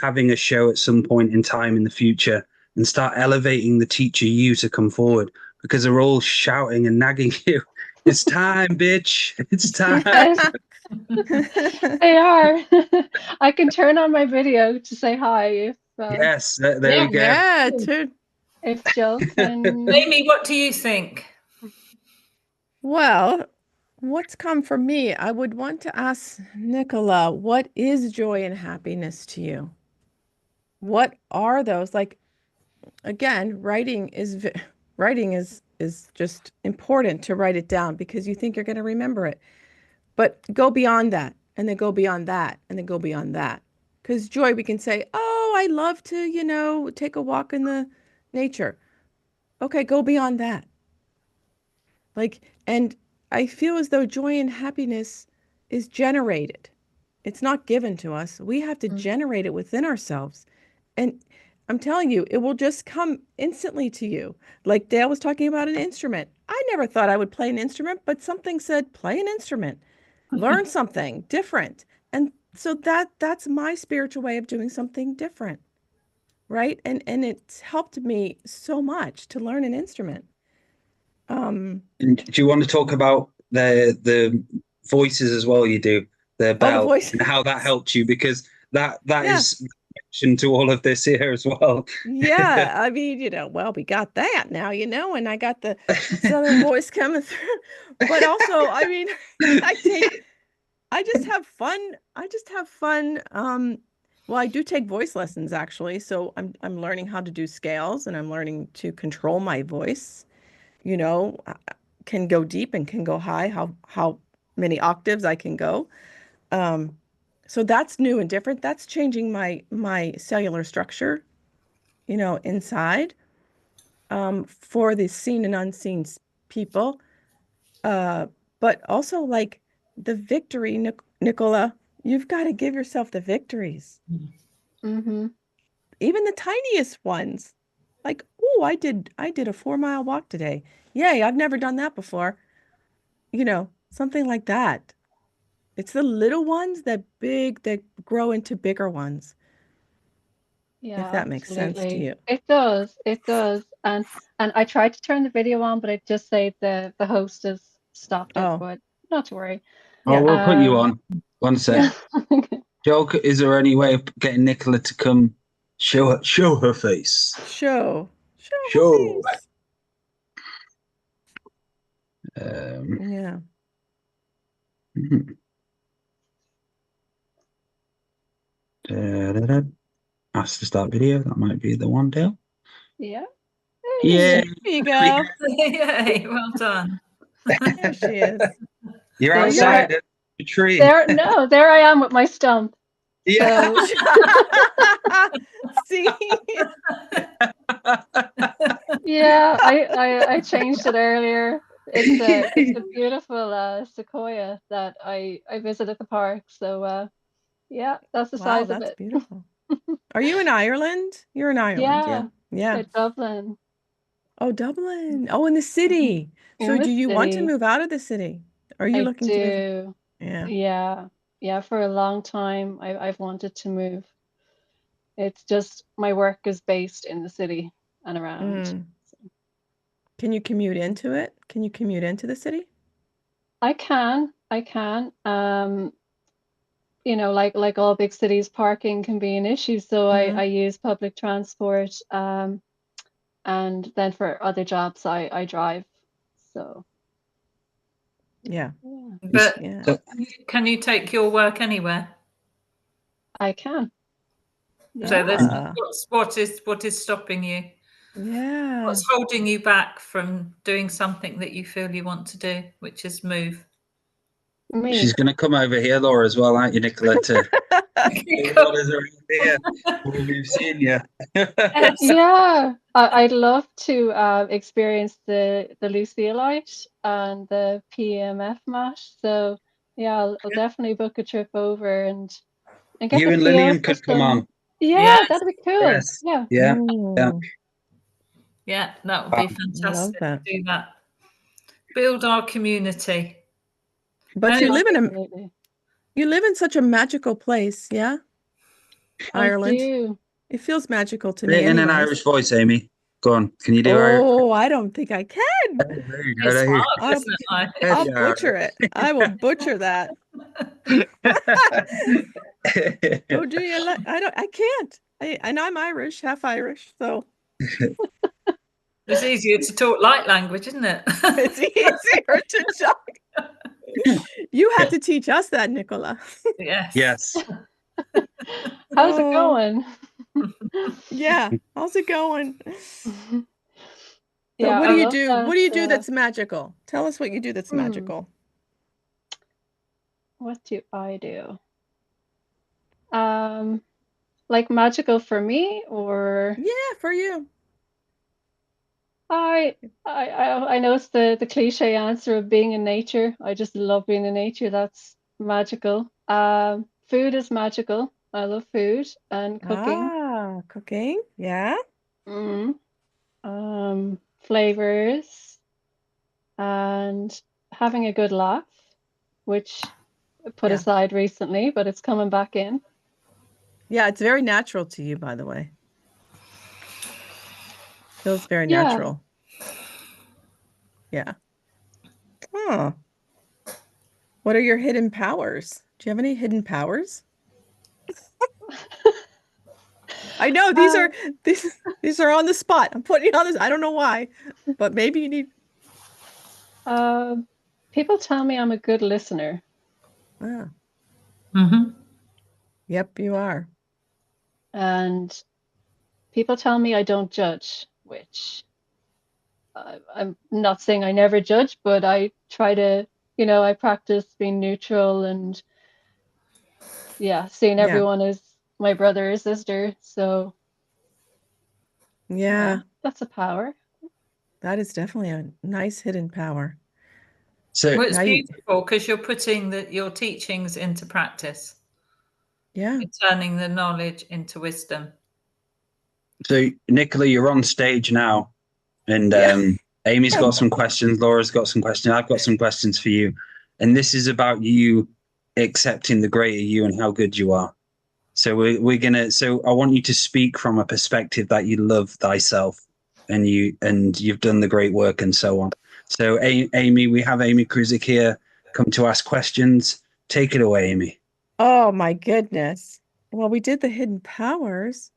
having a show at some point in time in the future, and start elevating the teacher you to come forward, because they're all shouting and nagging you. It's time, bitch. It's time. Yes, they are. I can turn on my video to say hi Yes, there we go. Yeah, if Jill can. Amy, what do you think? well, what's come from me? I would want to ask Nicola, what is joy and happiness to you? What are those? Like, again, writing is just important to write it down because you think you're going to remember it. But go beyond that, and then go beyond that, and then go beyond that. Because joy, we can say, oh, I love to, take a walk in the nature. Okay, go beyond that. And I feel as though joy and happiness is generated. It's not given to us. We have to generate it within ourselves. And I'm telling you, it will just come instantly to you. Like Dale was talking about an instrument. I never thought I would play an instrument, but something said, play an instrument, learn something different. And so that's my spiritual way of doing something different. Right. And it's helped me so much to learn an instrument. And do you want to talk about the voices as well? You do the bell and how that helped you, because that is to all of this here as well. Yeah, I mean, well, we got that now, and I got the Southern voice coming through. But also, I mean, I just have fun. Well, I do take voice lessons actually, so I'm learning how to do scales, and I'm learning to control my voice. Can go deep and can go high. How many octaves I can go. So that's new and different. That's changing my cellular structure, inside, for the seen and unseen people. But also like the victory, Nicola, you've got to give yourself the victories. Mm-hmm. Even the tiniest ones. Like, oh, I did a 4-mile walk today. Yay, I've never done that before. Something like that. It's the little ones that grow into bigger ones. Yeah, if that makes sense to you. It does. And I tried to turn the video on, but it just said the host has stopped it, but not to worry. Oh, we'll put you on. One sec. Joe, is there any way of getting Nicola to come show her face? Show. Yeah. Ask to start video. That might be the one, Dale. Yeah. Yeah. There you go. Yay, well done. There she is. You're outside the tree. There I am with my stump. Yeah. So. See? Yeah, I changed it earlier. It's a beautiful sequoia that I visited at the park. So yeah, that's the size of it. That's beautiful. Are you in Ireland? You're in Ireland. Yeah. Dublin. Oh, Dublin. Oh, in the city. So do you want to move out of the city? Are you looking to move? Yeah, for a long time I've wanted to move. It's just my work is based in the city and around. Can you commute into it? Can you commute into the city? I can. Like all big cities, parking can be an issue. So I use public transport. And then for other jobs, I drive. So. Yeah. But can you take your work anywhere? I can. Yeah. So what is stopping you? Yeah. What's holding you back from doing something that you feel you want to do, which is move? Me. She's going to come over here, Laura, as well, aren't you, Nicola? What is around here? We've seen you. Yeah, I'd love to experience the Luciolite and the PMF mash. So yeah, I'll definitely book a trip over and get You the and feel Lillian for could come some. on. Yeah, Yes. that'd be cool. Yes. Yeah. Yeah. Yeah. Mm, Yeah, that would be love fantastic to that. do that. Build our community. But you Anyway, Absolutely. live in such a magical place, yeah? I Ireland. do. It feels magical to Say me it in an anyways. Irish voice, Amy. Go on. Can you do Irish? Oh, I don't think I can. There you go. it's There you hard, I'll, isn't it? go. I'll butcher it. I will butcher that. Oh, do you? I can't. And I'm Irish, half Irish, so It's easier to talk light language, isn't it? it's easier to talk. You have to teach us that, Nicola. Yes. Yes. How's it Oh, going? yeah. How's it going? So Yeah, what I do you love do? that. What do you do that's magical? Tell us what you do that's Hmm. magical. What do I do? Like magical for me, or Yeah, for you. I know it's the cliche answer of being in nature. I just love being in nature. That's magical. Food is magical. I love food and cooking. Ah, cooking. Yeah. Mm. Flavors and having a good laugh, which I put Yeah. aside recently, but it's coming back in. Yeah, it's very natural to you, by the way. Feels very Yeah. natural. Yeah. Huh. What are your hidden powers? Do you have any hidden powers? I know these are on the spot. I'm putting you on this. I don't know why, but maybe you need. People tell me I'm a good listener. Ah, Mm-hmm. yep, you are. And people tell me I don't judge, which I'm not saying I never judge, but I try to, I practice being neutral and seeing Yeah. everyone as my brother or sister. So Yeah, that's a power. that is definitely a nice hidden power. So Well, it's Now you, beautiful because you're putting your teachings into practice. yeah. You're turning the knowledge into wisdom. so Nicola, you're on stage now, and Yeah. Amy's got some questions. Laura's got some questions. I've got some questions for you, and this is about you accepting the greater you and how good you are. So we're gonna. So I want you to speak from a perspective that you love thyself, and you've done the great work and so on. So Amy, we have Amy Kruzic here, come to ask questions. Take it away, Amy. Oh my goodness. Well, we did the hidden powers.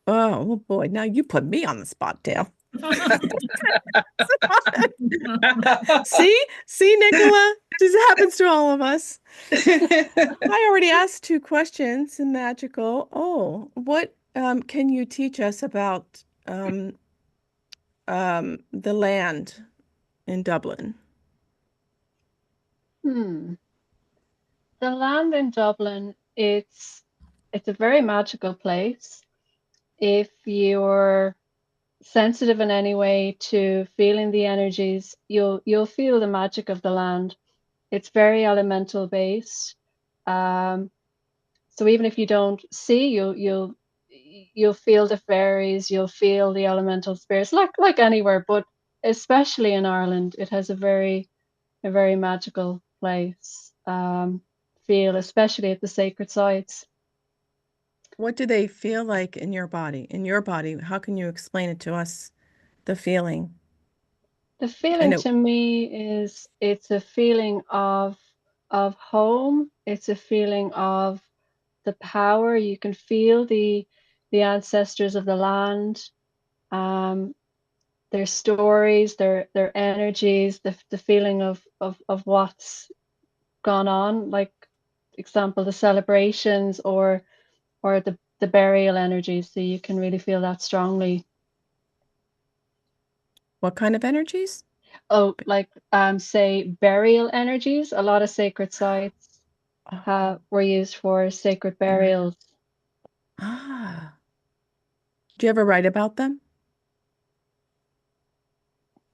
Oh boy, now you put me on the spot, Dale. See, Nicola, this happens to all of us. I already asked 2 questions in magical. Oh, what can you teach us about the land in Dublin? The land in Dublin, it's a very magical place. If you're sensitive in any way to feeling the energies, you'll feel the magic of the land. It's very elemental based. So even if you don't see, you'll feel the fairies, you'll feel the elemental spirits, like anywhere, but especially in Ireland, it has a very magical place. Feel, especially at the sacred sites. What do they feel like in your body? In your body, how can you explain it to us, the feeling? The feeling to me is it's a feeling of home. It's a feeling of the power. You can feel the ancestors of the land, their stories, their energies, the feeling of what's gone on, like example the celebrations or the burial energies. So you can really feel that strongly. What kind of energies? like say burial energies. A lot of sacred sites were used for sacred burials. Ah. Do you ever write about them?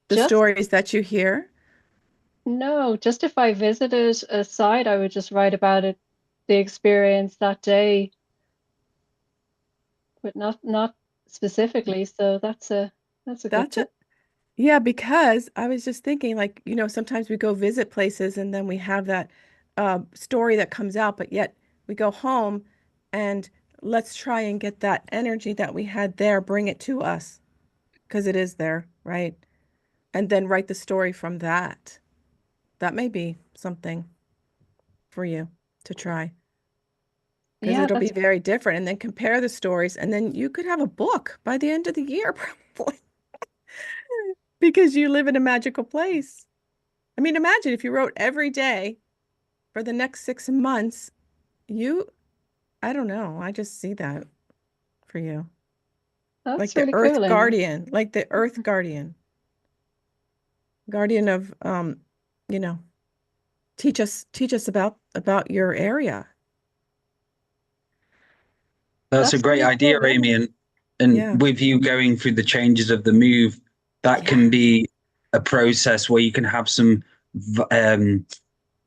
The Just stories that you hear? No, just if I visited a site, I would just write about it, the experience that day, but not specifically. So that's a good That's tip. Yeah, because I was just thinking, like, sometimes we go visit places and then we have that story that comes out, but yet we go home and let's try and get that energy that we had there, bring it to us, because it is there, right? And then write the story from that. That may be something for you to try, because Yeah, it'll be that's very different. And then compare the stories, and then you could have a book by the end of the year, probably, because you live in a magical place. I mean, imagine if you wrote every day for the next 6 months, I don't know, I just see that for you. Like that's the really Earth cool, Amy. Guardian, like the Earth Guardian. Guardian of, you know, teach us about your area. That's a That's great really idea, cool, yeah. Amy. And Yeah. with you going through the changes of the move, that can be a process where you can have some,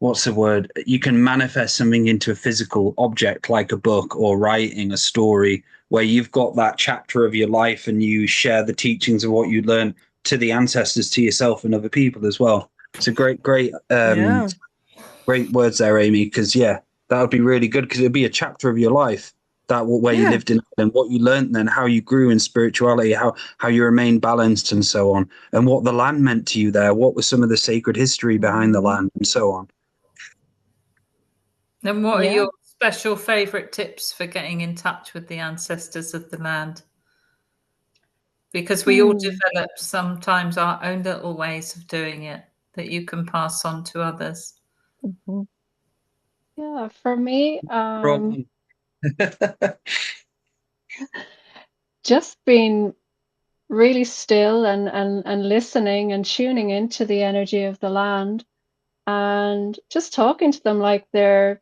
what's the word? You can manifest something into a physical object like a book or writing a story where you've got that chapter of your life and you share the teachings of what you learned to the ancestors, to yourself and other people as well. It's a great words there, Amy, because that would be really good, because it'd be a chapter of your life, that where you lived in and what you learned then, how you grew in spirituality, how you remained balanced and so on, and what the land meant to you there, what was some of the sacred history behind the land and so on. And what are Yeah. your special favorite tips for getting in touch with the ancestors of the land? Because we all develop sometimes our own little ways of doing it that you can pass on to others. Yeah, for me, just being really still and listening and tuning into the energy of the land and just talking to them like they're,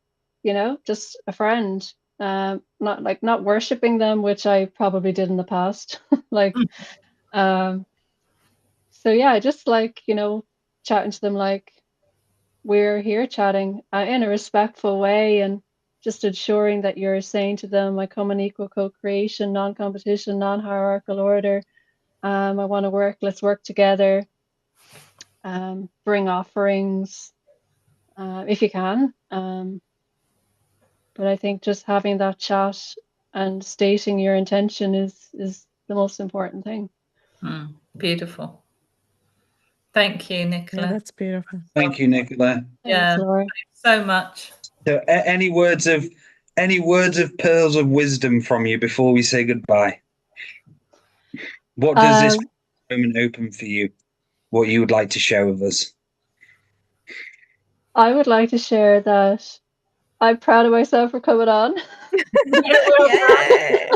just a friend. Not worshiping them, which I probably did in the past. So yeah, just chatting to them like we're here chatting in a respectful way, and just ensuring that you're saying to them, I come in equal co-creation, non-competition, non-hierarchical order. I want to let's work together. Bring offerings if you can. But I think just having that chat and stating your intention is the most important thing. Beautiful. Thank you, Nicola. Yeah, that's beautiful. Thank you, Nicola. Yeah, Thanks, Laura. thanks so much. So, any words of pearls of wisdom from you before we say goodbye? What does this moment open for you? What you would like to share with us? I would like to share that I'm proud of myself for coming on. Yay!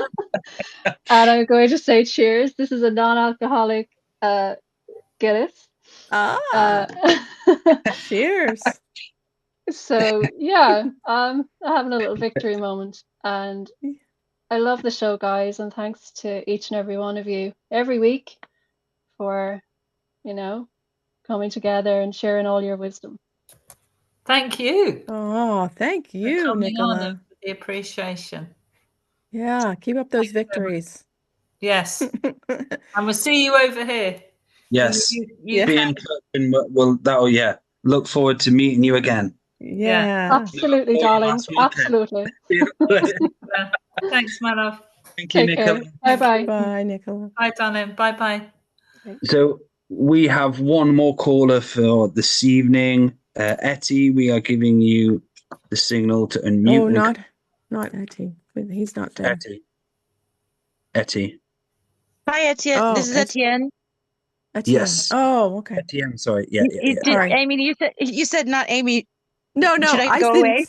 And I'm going to say cheers. This is a non-alcoholic Guinness. Cheers. So yeah, I'm having a little victory moment, and I love the show, guys, and thanks to each and every one of you every week for coming together and sharing all your wisdom. Thank you. Oh, thank you, coming on Nicola. and for the appreciation. Yeah, keep up those victories. Yes. And we'll see you over here. Yes. Yeah. Be in touch, and look forward to meeting you again. Yeah. Absolutely, darlings. Absolutely. Thanks, my love. Thank you, Nicola. Bye-bye. Bye, Nicola. Bye, darling. Bye-bye. So we have one more caller for this evening. Etty, we are giving you the signal to unmute. Oh, not Etty. He's not dead. Etty. Hi, Etienne. Oh, this is Etienne. Etienne. Yes. Oh, okay. Etienne, sorry. Yeah. Sorry. Amy, you said not Amy. No, Should I go didn't. away?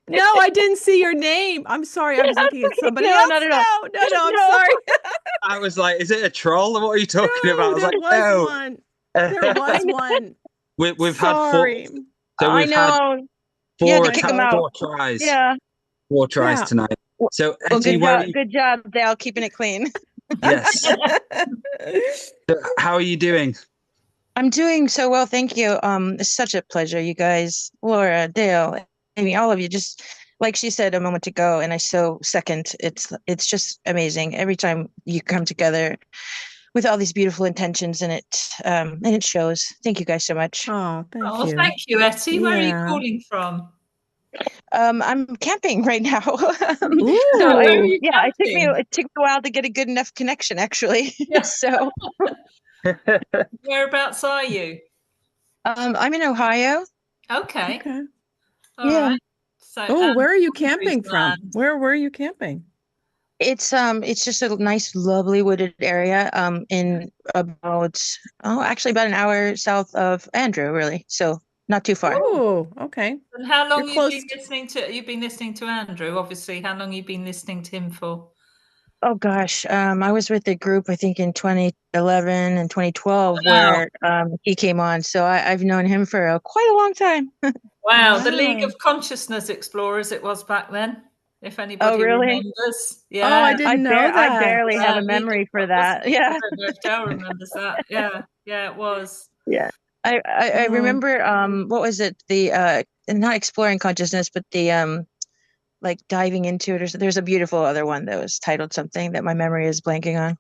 No, I didn't see your name. I'm sorry. I was looking at somebody No, else. not at all. No, I'm sorry. I was like, is it a troll? What are you talking about? I was there like, was no. one. There was one. We've had four. Sorry. So I we've had know. four, Yeah, to kick him out. four tries. Yeah. Four tries Yeah. tonight. So, Well, Etty, good job, Dale, keeping it clean. yes. How are you doing? I'm doing so well, thank you. It's such a pleasure, you guys, Laura, Dale, Amy, all of you. Just like she said a moment ago, and I so second. It's just amazing every time you come together with all these beautiful intentions, and it shows. Thank you guys so much. Oh, thank Oh, you. thank you, Etty. Where are you Yeah. calling from? I'm camping right now. Ooh. Where are you Yeah, camping? it took me a while to get a good enough connection, actually. Yeah. So Whereabouts are you? I'm in Ohio. Okay. Okay. All Yeah. right. So, Oh, where are you camping from? Queensland. Where were you camping? It's just a nice, lovely wooded area. In actually about an hour south of Andrew, really. So not too far. Oh, okay. And how long You're you've close. been listening to? You've been listening to Andrew, obviously. How long you been listening to him for? Oh gosh, I was with the group I think in 2011 and 2012 Wow. where he came on. So I've known him for quite a long time. Wow, the League Wow. of Consciousness Explorers it was back then, if anybody really? remembers. Oh, I Yeah. didn't know I that. barely have a League of memory for Con- that. I Yeah. don't know if Dale remembers that. Yeah, yeah, it was. Yeah. I Oh. remember what was it? The not exploring consciousness, but the like diving into it. There's a beautiful other one that was titled something that my memory is blanking on.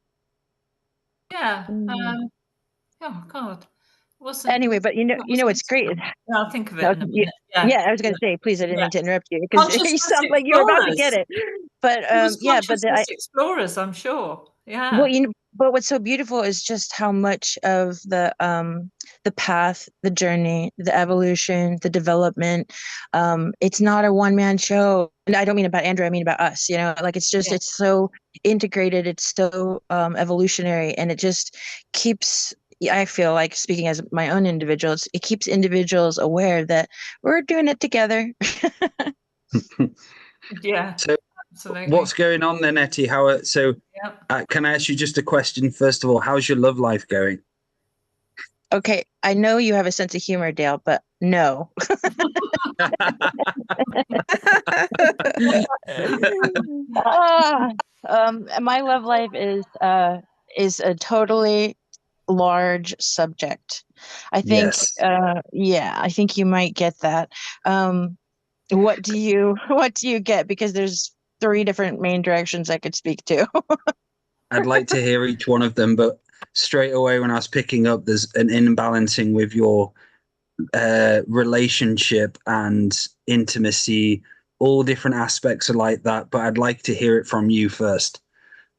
Yeah. Mm. Oh God. Wasn't Anyway, but what's great. I'll think of it No, in a minute. Yeah. yeah, I was going to say, please, I didn't Yeah. mean to interrupt you because you Consciousness sound like you were about to get Explorers. it. But It was yeah, but Consciousness Explorers, I'm sure. Yeah. well, but what's so beautiful is just how much of the path, the journey, the evolution, the development. It's not a one-man show. And I don't mean about Andrew, I mean about us, like it's just, it's so integrated. It's so evolutionary, and it just keeps, I feel like, speaking as my own individual, it keeps individuals aware that we're doing it together. Yeah. So absolutely. what's going on then, Etty? Can I ask you just a question first of all? How's your love life going? Okay, I know you have a sense of humor, Dale, but no. My love life is a totally large subject. I think, Yes. I think you might get that. What do you get? Because there's 3 different main directions I could speak to. I'd like to hear each one of them, but straight away when I was picking up, there's an imbalancing with your relationship and intimacy. All different aspects are like that, but I'd like to hear it from you first.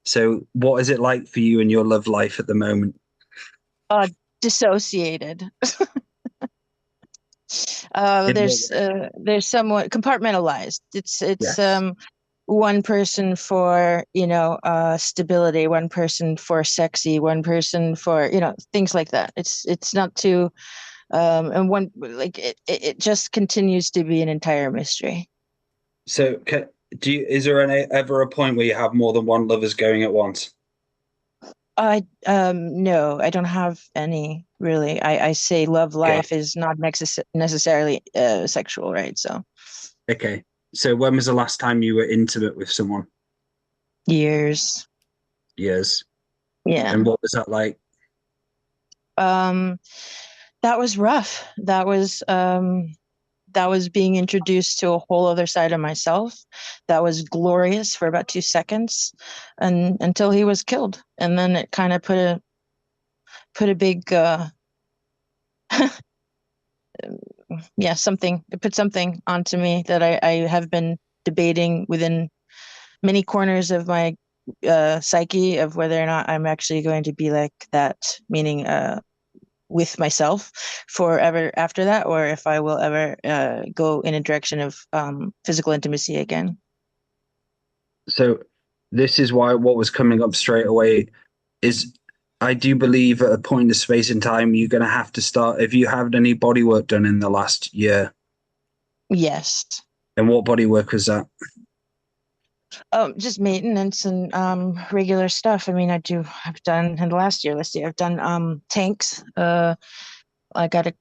So what is it like for you in your love life at the moment? Dissociated. There's somewhat compartmentalized. It's Yes. one person for stability, one person for sexy, one person for things like that. It's not too and one, like, it just continues to be an entire mystery. So is there ever a point where you have more than one lovers going at once? No, I don't have any, really. I say love life is not necessarily sexual, right? So Okay. So when was the last time you were intimate with someone? years. Years. Yeah. And what was that like? That was rough. That was being introduced to a whole other side of myself. That was glorious for about 2 seconds, and until he was killed. And then it kind of put a big it put something onto me that I have been debating within many corners of my psyche of whether or not I'm actually going to be like that, meaning with myself forever after that, or if I will ever go in a direction of physical intimacy again. So this is why what was coming up straight away is, I do believe at a point of space and time, you're going to have to start, if you had any body work done in the last year. Yes. And what body work was that? Just maintenance and regular stuff. I mean, I've done in the last year, let's see, I've done tanks. I did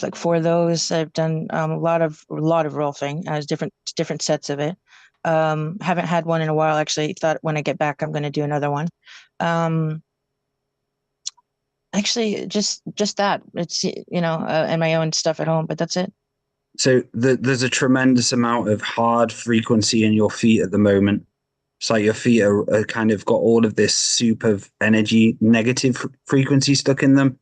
like 4 of those. I've done a lot of rolfing as different sets of it. Haven't had one in a while, actually. Thought when I get back I'm going to do another one. Actually just that. It's and my own stuff at home, but that's it. So there's a tremendous amount of hard frequency in your feet at the moment. It's like your feet are kind of got all of this soup of energy, negative frequency stuck in them.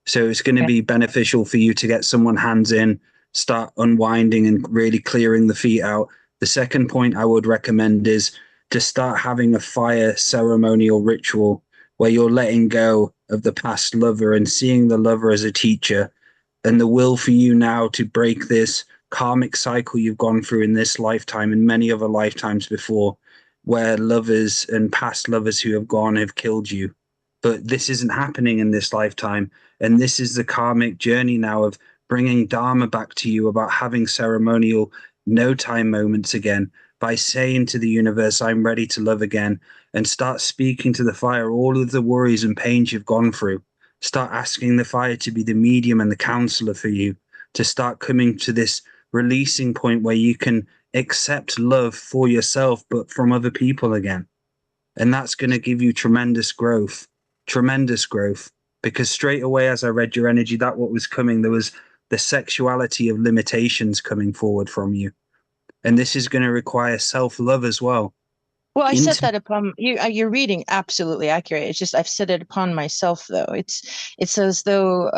So it's going to be beneficial for you to get someone hands in, start unwinding and really clearing the feet out. The second point I would recommend is to start having a fire ceremonial ritual where you're letting go of the past lover and seeing the lover as a teacher, and the will for you now to break this karmic cycle you've gone through in this lifetime and many other lifetimes before, where lovers and past lovers who have gone have killed you. But this isn't happening in this lifetime. And this is the karmic journey now of bringing Dharma back to you, about having ceremonial no time moments again, by saying to the universe, I'm ready to love again, and start speaking to the fire all of the worries and pains you've gone through. Start asking the fire to be the medium and the counselor for you, to start coming to this releasing point where you can accept love for yourself, but from other people again. And that's going to give you tremendous growth, because straight away, as I read your energy, that what was coming, there was the sexuality of limitations coming forward from you. And this is going to require self-love as well. Well, I set that upon you. You're reading absolutely accurate. It's just I've set it upon myself, though. It's as though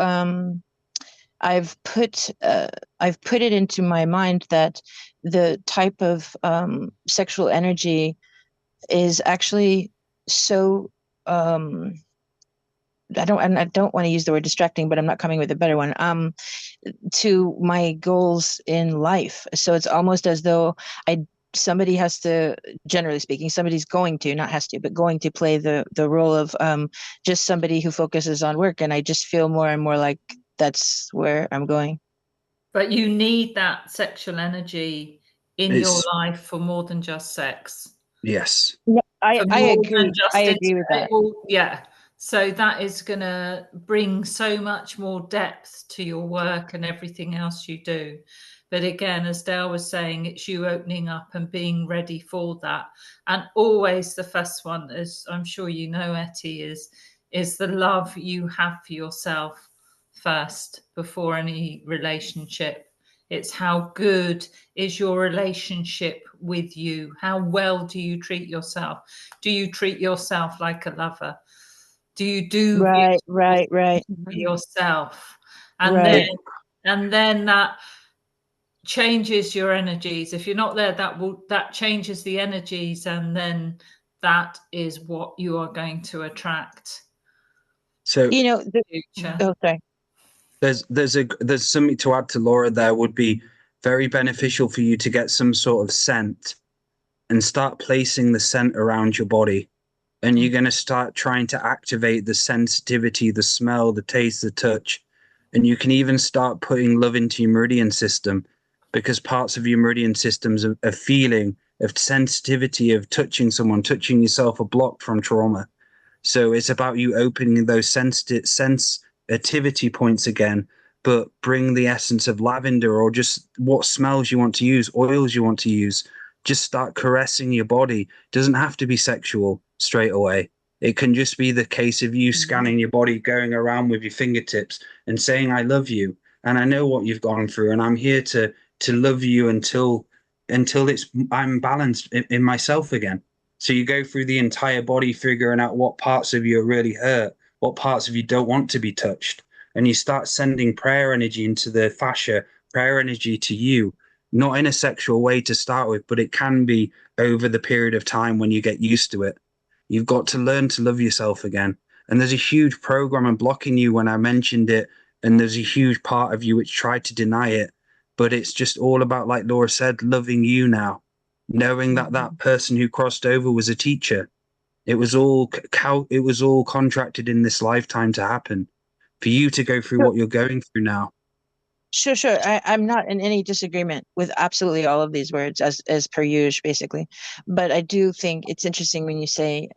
I've put it into my mind that the type of sexual energy is actually so. I don't want to use the word distracting, but I'm not coming with a better one. To my goals in life. So it's almost as though somebody has to, generally speaking, somebody's going to, not has to, but going to play the role of just somebody who focuses on work. And I just feel more and more like that's where I'm going. But you need that sexual energy in your life for more than just sex. Yes. I agree. I agree with that. Yeah. So that is going to bring so much more depth to your work and everything else you do. But again, as Dale was saying, it's you opening up and being ready for that. And always the first one, as I'm sure you know, Etty, is the love you have for yourself first before any relationship. It's how good is your relationship with you? How well do you treat yourself? Do you treat yourself like a lover? Do you do right yourself? And then that changes your energies. If you're not there, that changes the energies, and then that is what you are going to attract. So sorry. There's something to add to Laura. There would be very beneficial for you to get some sort of scent and start placing the scent around your body. And you're going to start trying to activate the sensitivity, the smell, the taste, the touch. And you can even start putting love into your meridian system, because parts of your meridian systems of feeling, of sensitivity, of touching someone, touching yourself, are blocked from trauma. So it's about you opening those sensitivity points again, but bring the essence of lavender or just what smells you want to use, oils you want to use. Just start caressing your body. It doesn't have to be sexual straight away. It can just be the case of you scanning your body, going around with your fingertips and saying, I love you. And I know what you've gone through. And I'm here to love you until I'm balanced in myself again. So you go through the entire body, figuring out what parts of you are really hurt, what parts of you don't want to be touched. And you start sending prayer energy into the fascia, prayer energy to you. Not in a sexual way to start with, but it can be over the period of time when you get used to it. You've got to learn to love yourself again. And there's a huge program blocking you when I mentioned it. And there's a huge part of you which tried to deny it. But it's just all about, like Laura said, loving you now. Knowing that that person who crossed over was a teacher. It was all contracted in this lifetime to happen. For you to go through what you're going through now. Sure. I'm not in any disagreement with absolutely all of these words as per usual, basically. But I do think it's interesting when you say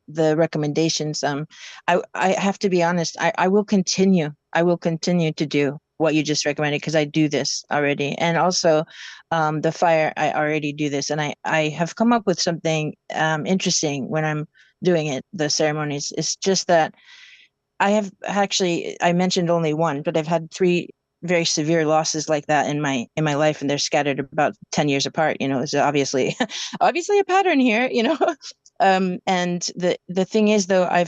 the recommendations. I have to be honest. I will continue. I will continue to do what you just recommended because I do this already. And also the fire, I already do this. And I have come up with something interesting when I'm doing it, the ceremonies. It's just that I have actually, I mentioned only one, but I've had 3 very severe losses like that in my life, and they're scattered about 10 years apart. It's obviously a pattern here. And the thing is, though, I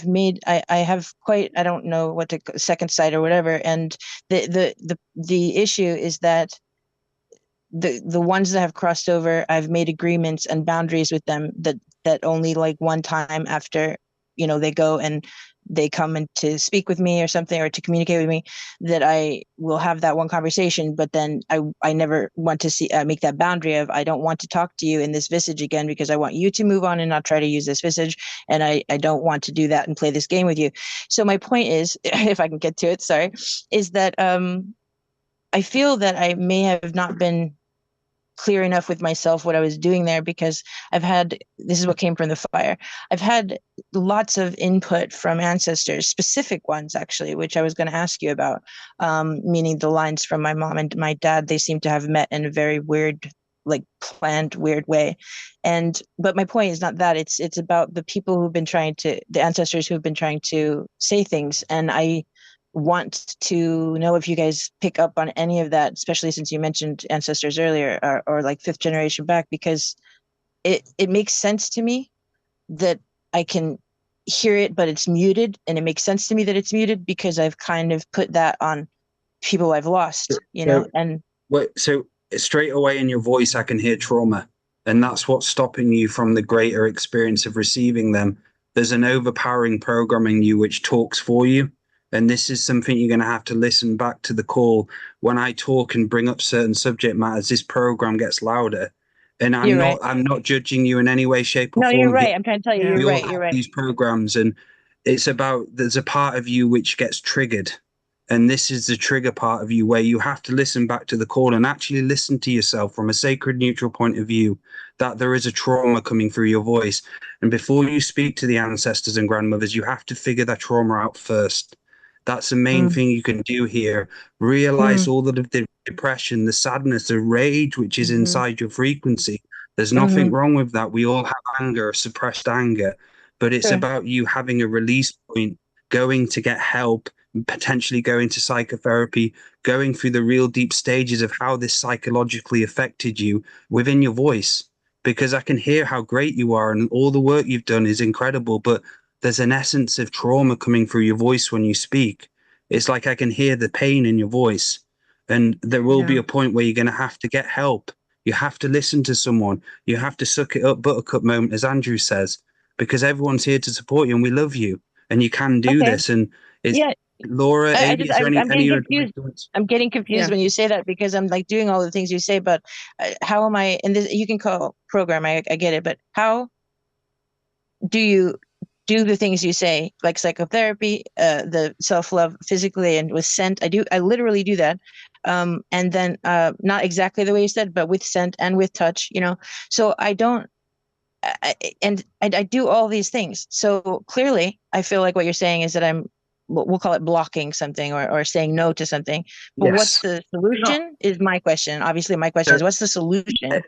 have quite, I don't know what to, second sight or whatever, and the issue is that the ones that have crossed over, I've made agreements and boundaries with them that only like one time after they go and they come in to speak with me or something, or to communicate with me, that I will have that one conversation. But then I never want to make that boundary of, I don't want to talk to you in this visage again, because I want you to move on and not try to use this visage. And I don't want to do that and play this game with you. So my point is, if I can get to it, sorry, is that I feel that I may have not been clear enough with myself what I was doing there, because this is what came from the fire. I've had lots of input from ancestors, specific ones actually, which I was going to ask you about, meaning the lines from my mom and my dad. They seem to have met in a very weird, like planned weird way. But my point is not that, it's about the people the ancestors who've been trying to say things. And I want to know if you guys pick up on any of that, especially since you mentioned ancestors earlier, or like 5th generation back, because it makes sense to me that I can hear it, but it's muted. And it makes sense to me that it's muted because I've kind of put that on people I've lost, and so straight away in your voice, I can hear trauma, and that's what's stopping you from the greater experience of receiving them. There's an overpowering programming you which talks for you. And this is something you're going to have to listen back to the call. When I talk and bring up certain subject matters, this program gets louder. And I'm not judging you in any way, shape, or form. No, you're right. I'm trying to tell you, Yeah. you're right. You're right. These programs, and it's about, there's a part of you which gets triggered. And this is the trigger part of you where you have to listen back to the call and actually listen to yourself from a sacred, neutral point of view, that there is a trauma coming through your voice. And before you speak to the ancestors and grandmothers, you have to figure that trauma out first. That's the main thing you can do here. Realize all of the depression, the sadness, the rage, which is inside your frequency. There's nothing wrong with that. We all have anger, suppressed anger, but it's about you having a release point, going to get help, potentially going to psychotherapy, going through the real deep stages of how this psychologically affected you within your voice. Because I can hear how great you are and all the work you've done is incredible, but there's an essence of trauma coming through your voice when you speak. It's like I can hear the pain in your voice. And there will be a point where you're going to have to get help. You have to listen to someone. You have to suck it up, buttercup moment, as Andrew says, because everyone's here to support you and we love you. And you can do this. And it's Laura, Amy, is there I'm getting confused. I'm getting confused when you say that, because I'm like doing all the things you say, but how am I, and this, you can call program, I get it, but how do you do the things you say, like psychotherapy, the self-love physically and with scent? I literally do that. And then not exactly the way you said, but with scent and with touch, so I do all these things. So clearly I feel like what you're saying is that we'll call it blocking something or saying no to something. But what's the solution is my question. Obviously my question is, what's the solution?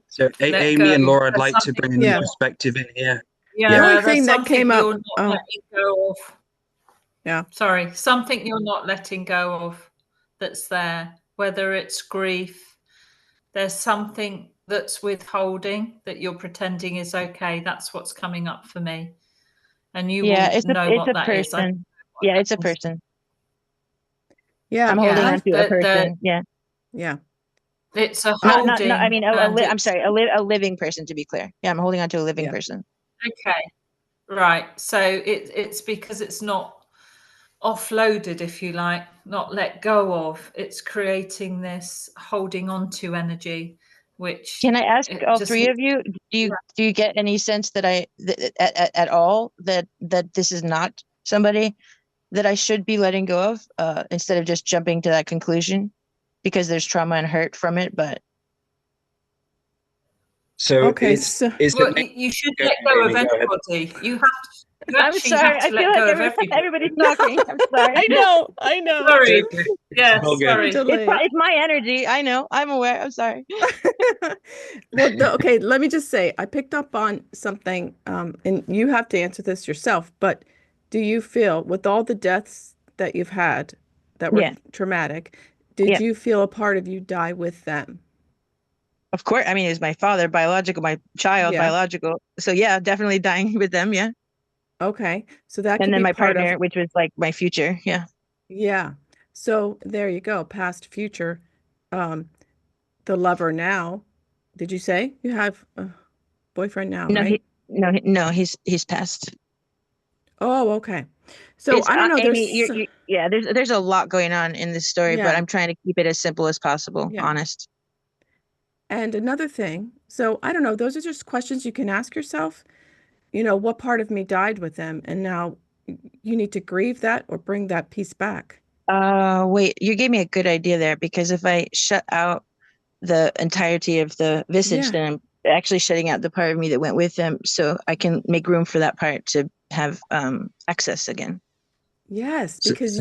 So Amy and Laura, I'd like to bring a new perspective in here. The only thing that came up. Letting go of. Sorry, something you're not letting go of that's there, whether it's grief, there's something that's withholding that you're pretending is okay. That's what's coming up for me. And you will know what that is. It's a person. Yeah. I'm holding on to a person. Yeah. It's a holding. I mean, I'm sorry, a living person, to be clear. Yeah, I'm holding on to a living person. Okay. Right. So it's because it's not offloaded, if you like, not let go of. It's creating this holding on to energy, which. Can I ask all three of you, do you get any sense that at all that this is not somebody that I should be letting go of, instead of just jumping to that conclusion, because there's trauma and hurt from it. But So Okay, it's so it's Well, the you should Go let ahead, go of Amy, go ahead. anybody. You I'm actually sorry. have I to feel let like go of everybody. everybody's talking. I'm sorry. I know, I know. Sorry. Okay. Yeah, All good. sorry. It's my energy. I know. I'm aware. I'm sorry. Well, no, okay, let me just say, I picked up on something, and you have to answer this yourself, but do you feel, with all the deaths that you've had that were Yeah. traumatic, did Yeah. you feel a part of you die with them? Of course. I mean, it was my father, biological, my child, Yeah. biological. So yeah, definitely dying with them. Yeah. Okay, so that And could then be my part of, partner, which was like my future. Yeah. yeah. So there you go, past, future. Um, the lover now, did you say you have a boyfriend now, No, right? no, he's passed. Oh, okay. So It's I don't know, Amy, there's, yeah, there's a lot going on in this story, but yeah, I'm trying to keep it as simple as possible, yeah. honest. And another thing, so I don't know, those are just questions you can ask yourself. What part of me died with them? And now you need to grieve that or bring that piece back. Wait, you gave me a good idea there, because if I shut out the entirety of the visage, Yeah. then I'm actually shutting out the part of me that went with them, so I can make room for that part to have access again. Yes, So, because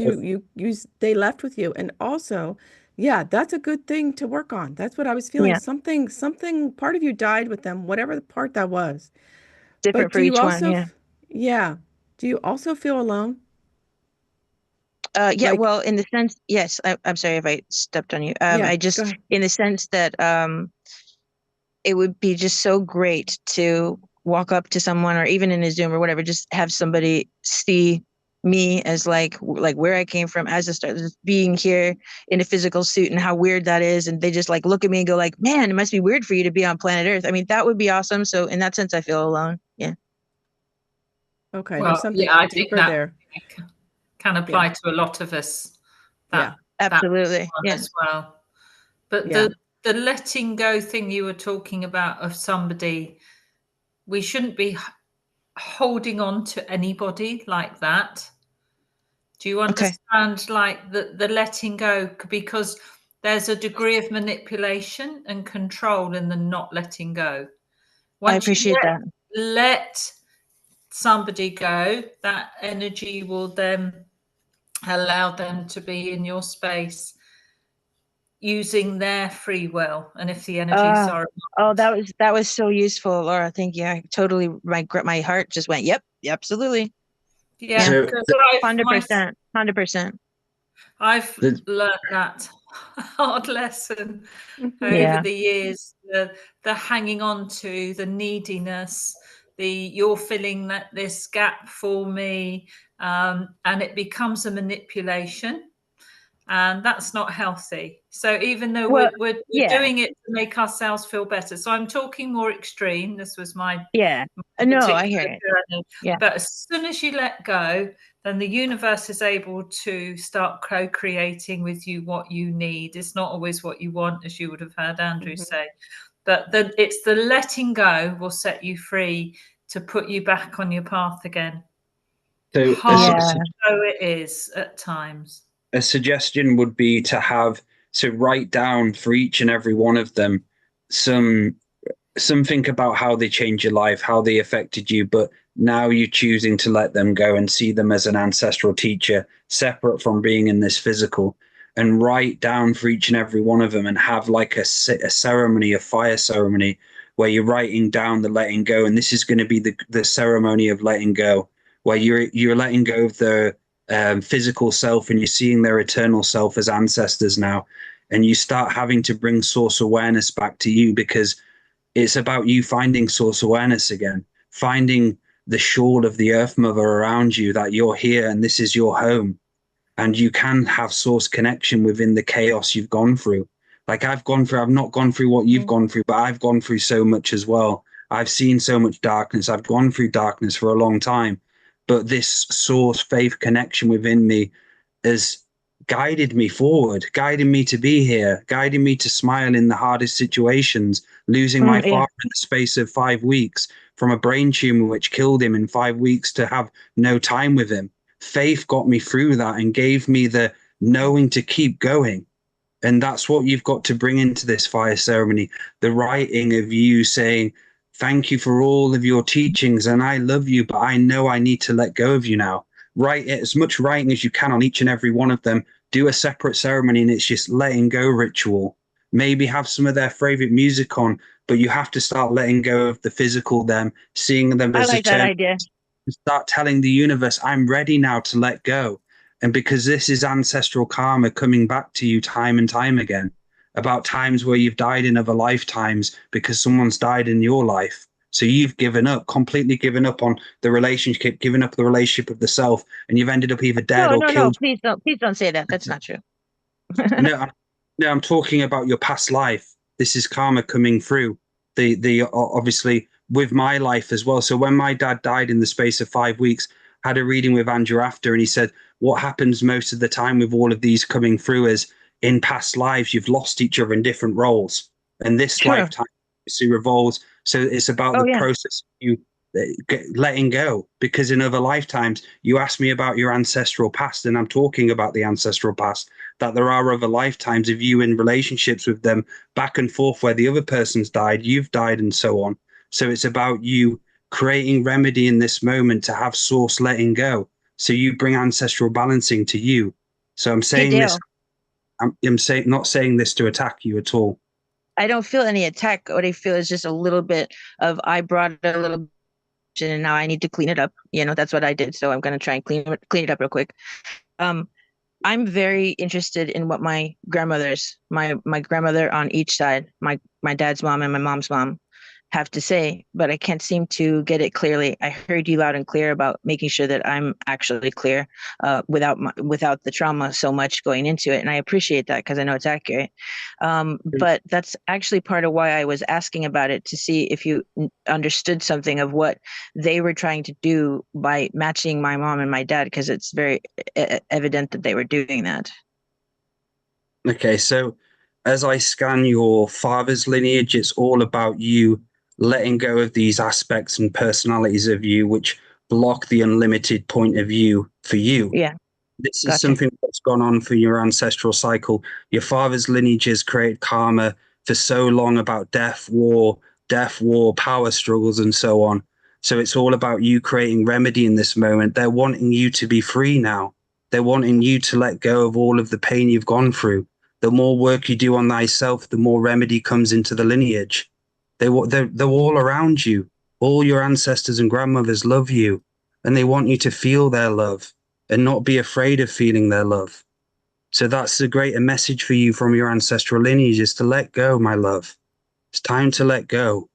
they left with you. And also, yeah, that's a good thing to work on. That's what I was feeling. Yeah, Something, part of you died with them, whatever the part that was. different But for do you each one. also, Yeah. yeah, do you also feel alone? Yeah, Like, well, in the sense, yes, I'm sorry if I stepped on you. yeah, I go just, ahead. in the sense that it would be just so great to walk up to someone, or even in a Zoom or whatever, just have somebody see me as like where I came from as a start, just being here in a physical suit, and how weird that is. And they just like look at me and go like, man, it must be weird for you to be on planet Earth. I mean, that would be awesome. So in that sense, I feel alone. Yeah. Okay, there's Well, something yeah, I think deeper that there. can apply to a lot of us. Yeah, That Absolutely. one Yeah. as well. But yeah, the letting go thing you were talking about of somebody, we shouldn't be holding on to anybody like that. Do you Okay. understand, like the letting go? Because there's a degree of manipulation and control in the not letting go. I Once you appreciate that. let somebody go, that energy will then allow them to be in your space using their free will. And if the energies are, Oh, that was so useful, Laura. Thank you. I totally, my heart just went, yep, absolutely. yeah, so because 100%. I've the, learned that hard lesson over Yeah. the years. The hanging on to, the neediness, you're filling this gap for me, and it becomes a manipulation. And that's not healthy. So even though Well, we're yeah, doing it to make ourselves feel better. So I'm talking more extreme. This was my yeah. No, I hear particular it. journey. Yeah. But as soon as you let go, then the universe is able to start co-creating with you what you need. It's not always what you want, as you would have heard Andrew say. But it's the letting go will set you free to put you back on your path again. so Hard Yeah. though it is at times. a suggestion would be to write down for each and every one of them something about how they changed your life, how they affected you, but now you're choosing to let them go and see them as an ancestral teacher, separate from being in this physical, and write down for each and every one of them and have like a ceremony, a fire ceremony, where you're writing down the letting go. And this is going to be the ceremony of letting go, where you're letting go of the physical self and you're seeing their eternal self as ancestors now. And you start having to bring source awareness back to you, because it's about you finding source awareness again, finding the shawl of the earth mother around you, that you're here and this is your home. And you can have source connection within the chaos you've gone through. Like I've not gone through what you've gone through, but I've gone through so much as well. I've seen so much darkness. I've gone through darkness for a long time. But this source faith connection within me has guided me forward, guiding me to be here, guiding me to smile in the hardest situations, losing my Yeah. father in the space of 5 weeks from a brain tumor which killed him in 5 weeks, to have no time with him, faith got me through that and gave me the knowing to keep going. And that's what you've got to bring into this fire ceremony. The writing of you saying, thank you for all of your teachings, and I love you, but I know I need to let go of you now. Write as much writing as you can on each and every one of them. Do a separate ceremony, and it's just letting go ritual. Maybe have some of their favorite music on, but you have to start letting go of the physical them, seeing them as I like that idea. Start telling the universe, I'm ready now to let go. And because this is ancestral karma coming back to you time and time again, about times where you've died in other lifetimes because someone's died in your life. So you've given up, completely given up on the relationship, given up the relationship of the self, and you've ended up either dead or killed. No, please don't say that. That's not true. No, I'm talking about your past life. This is karma coming through. The obviously with my life as well. So when my dad died in the space of 5 weeks, I had a reading with Andrew after, and he said, what happens most of the time with all of these coming through is in past lives, you've lost each other in different roles. And this lifetime revolves. So it's about the process of you letting go, because in other lifetimes, you asked me about your ancestral past, and I'm talking about the ancestral past, that there are other lifetimes of you in relationships with them back and forth where the other person's died, you've died, and so on. So it's about you creating remedy in this moment to have source letting go. So you bring ancestral balancing to you. So I'm saying this, I'm saying, not saying this to attack you at all. I don't feel any attack. What I feel is just a little bit of, I brought a little and now I need to clean it up. You know, that's what I did. So I'm going to try and clean it up real quick. I'm very interested in what my grandmothers, my grandmother on each side, my dad's mom and my mom's mom, have to say, but I can't seem to get it clearly. I heard you loud and clear about making sure that I'm actually clear without the trauma so much going into it. And I appreciate that because I know it's accurate. But that's actually part of why I was asking about it, to see if you understood something of what they were trying to do by matching my mom and my dad, because it's very evident that they were doing that. Okay, so as I scan your father's lineage, it's all about you letting go of these aspects and personalities of you which block the unlimited point of view for you. Yeah. This is something that's gone on for your ancestral cycle. Your father's lineage has created karma for so long about death, war, power struggles, and so on. So it's all about you creating remedy in this moment. They're wanting you to be free now. They're wanting you to let go of all of the pain you've gone through. The more work you do on thyself, the more remedy comes into the lineage. They're all around you. All your ancestors and grandmothers love you, and they want you to feel their love and not be afraid of feeling their love. So that's a greater message for you from your ancestral lineage, is to let go, my love. It's time to let go.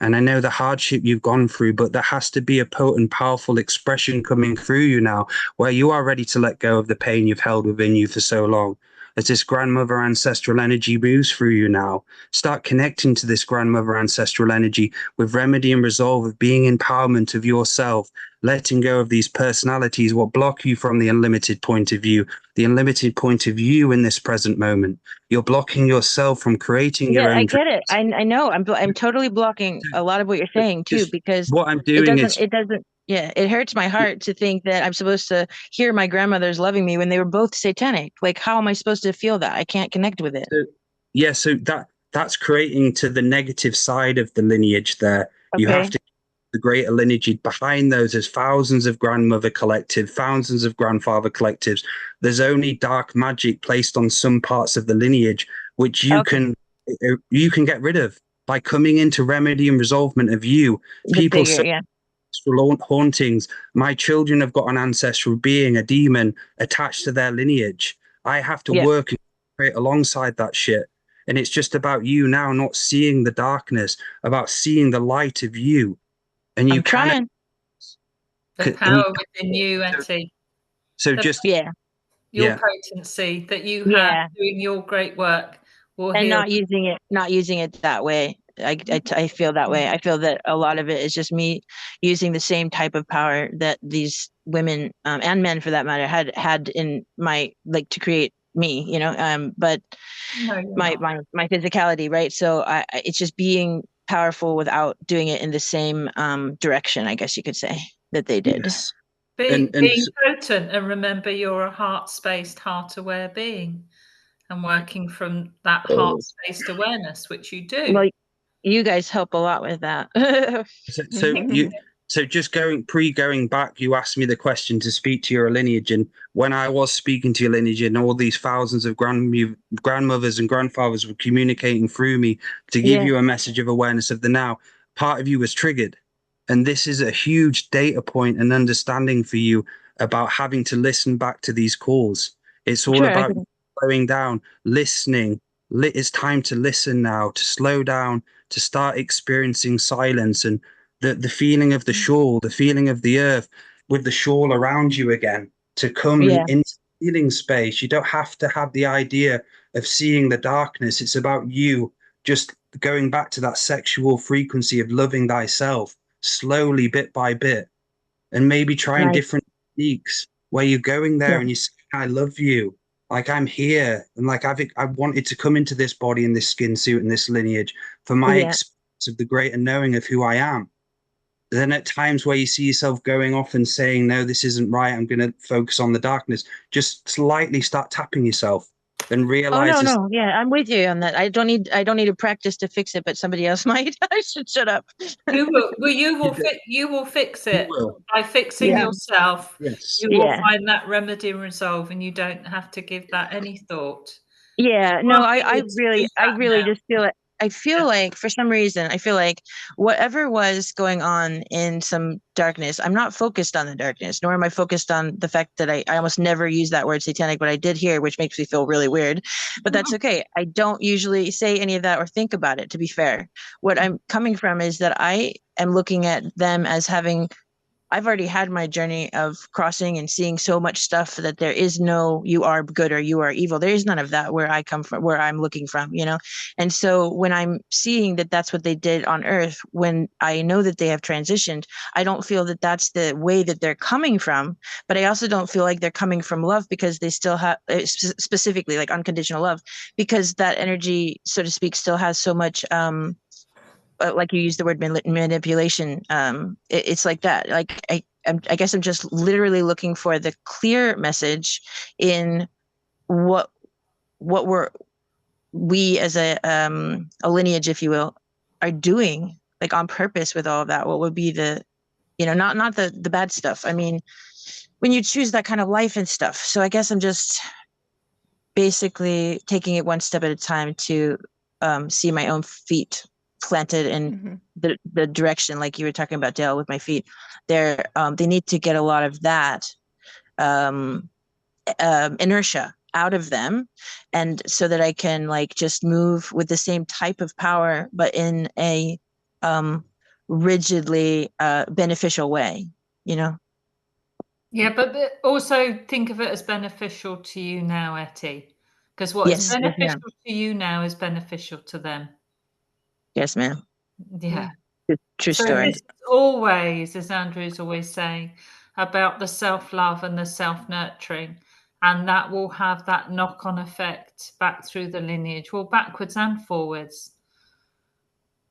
And I know the hardship you've gone through, but there has to be a potent, powerful expression coming through you now, where you are ready to let go of the pain you've held within you for so long. As this grandmother ancestral energy moves through you now, start connecting to this grandmother ancestral energy with remedy and resolve of being empowerment of yourself, letting go of these personalities, what block you from the unlimited point of view, the unlimited point of view in this present moment. You're blocking yourself from creating your own. I get it. I know. I'm totally blocking a lot of what you're saying too, because what I'm doing it hurts my heart to think that I'm supposed to hear my grandmothers loving me when they were both satanic. Like, how am I supposed to feel that? I can't connect with it. So that's creating to the negative side of the lineage there. Okay. You have to the greater lineage behind those. There's thousands of grandmother collective, thousands of grandfather collectives. There's only dark magic placed on some parts of the lineage, which you can get rid of by coming into remedy and resolvement of you. People's ancestral hauntings. My children have got an ancestral being, a demon attached to their lineage. I have to work and create alongside that shit. And it's just about you now not seeing the darkness, about seeing the light of you. And you can the power within you, Etty. So your potency that you have doing your great work will and heal. not using it that way. I feel that way. I feel that a lot of it is just me using the same type of power that these women and men, for that matter, had in my, like, to create me, you know. But my physicality, right? So it's just being powerful without doing it in the same direction, I guess you could say, that they did. And Being potent, and remember you're a heart-spaced, heart-aware being, and working from that heart-spaced awareness, which you do. Well, you guys help a lot with that. so just going back, you asked me the question to speak to your lineage, and when I was speaking to your lineage, and all these thousands of grandmothers and grandfathers were communicating through me to give you a message of awareness of the now, part of you was triggered. And this is a huge data point and understanding for you about having to listen back to these calls. It's all about slowing down, listening. It's time to listen now, to slow down, to start experiencing silence, and the feeling of the shawl, the feeling of the earth with the shawl around you again, to come into feeling space. You don't have to have the idea of seeing the darkness. It's about you just going back to that sexual frequency of loving thyself slowly, bit by bit, and maybe trying different techniques where you're going there and you say, I love you. Like, I'm here, and like I wanted to come into this body in this skin suit and this lineage for my experience of the greater knowing of who I am. Then at times where you see yourself going off and saying, no, this isn't right, I'm going to focus on the darkness, just slightly start tapping yourself and realize. Oh, no. Yeah, I'm with you on that. I don't need to practice to fix it, but somebody else might. I should shut up. You will fix it by fixing yourself. Yes. You will find that remedy and resolve, and you don't have to give that any thought. Yeah, no, I really just feel it. I feel like for some reason, I feel like whatever was going on in some darkness, I'm not focused on the darkness, nor am I focused on the fact that I almost never use that word satanic, but I did here, which makes me feel really weird. But that's okay. I don't usually say any of that or think about it, to be fair. What I'm coming from is that I am looking at them as having, I've already had my journey of crossing and seeing so much stuff that there is no you are good or you are evil. There is none of that where I come from, where I'm looking from, you know? And so when I'm seeing that that's what they did on Earth, when I know that they have transitioned, I don't feel that that's the way that they're coming from, but I also don't feel like they're coming from love, because they still have, specifically like unconditional love, because that energy, so to speak, still has so much, like you use the word manipulation. It's like that. Like I guess I'm just literally looking for the clear message in what we as a lineage, if you will, are doing, like on purpose with all of that. What would be the, you know, not the bad stuff. I mean, when you choose that kind of life and stuff. So I guess I'm just basically taking it one step at a time to see my own feet planted in the direction, like you were talking about, Dale, with my feet. They need to get a lot of that inertia out of them, and so that I can like just move with the same type of power, but in a rigidly beneficial way, you know? Yeah, but also think of it as beneficial to you now, Etty, because what is beneficial to you now is beneficial to them. Yes, ma'am. Yeah. True story. It's always, as Andrew's always saying, about the self-love and the self-nurturing, and that will have that knock-on effect back through the lineage, well, backwards and forwards.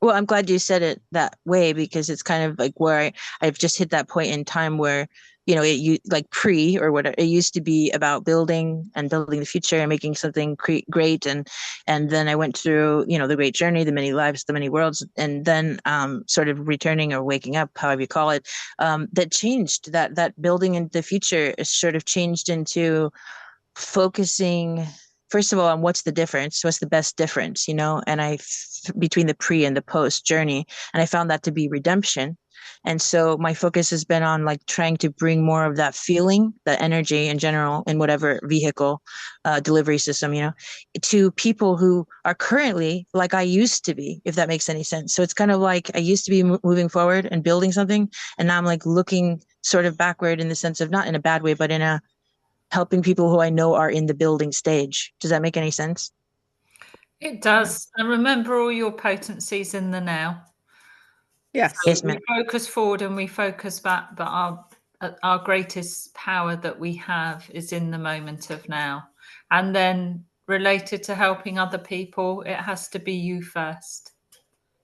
Well, I'm glad you said it that way, because it's kind of like where I've just hit that point in time where, you know, it like pre or whatever, it used to be about building the future and making something great. And then I went through, you know, the great journey, the many lives, the many worlds, and then sort of returning or waking up, however you call it, that changed that building in the future is sort of changed into focusing, first of all, on what's the difference, what's the best difference, you know, and between the pre and the post journey. And I found that to be redemption. And so my focus has been on like trying to bring more of that feeling, that energy in general, in whatever vehicle, delivery system, you know, to people who are currently like I used to be, if that makes any sense. So it's kind of like I used to be moving forward and building something. And now I'm like looking sort of backward in the sense of not in a bad way, but in a helping people who I know are in the building stage. Does that make any sense? It does. And remember all your potencies in the now. Yes. So Yes, ma'am. we focus forward and we focus back, but our greatest power that we have is in the moment of now. And then related to helping other people, it has to be you first.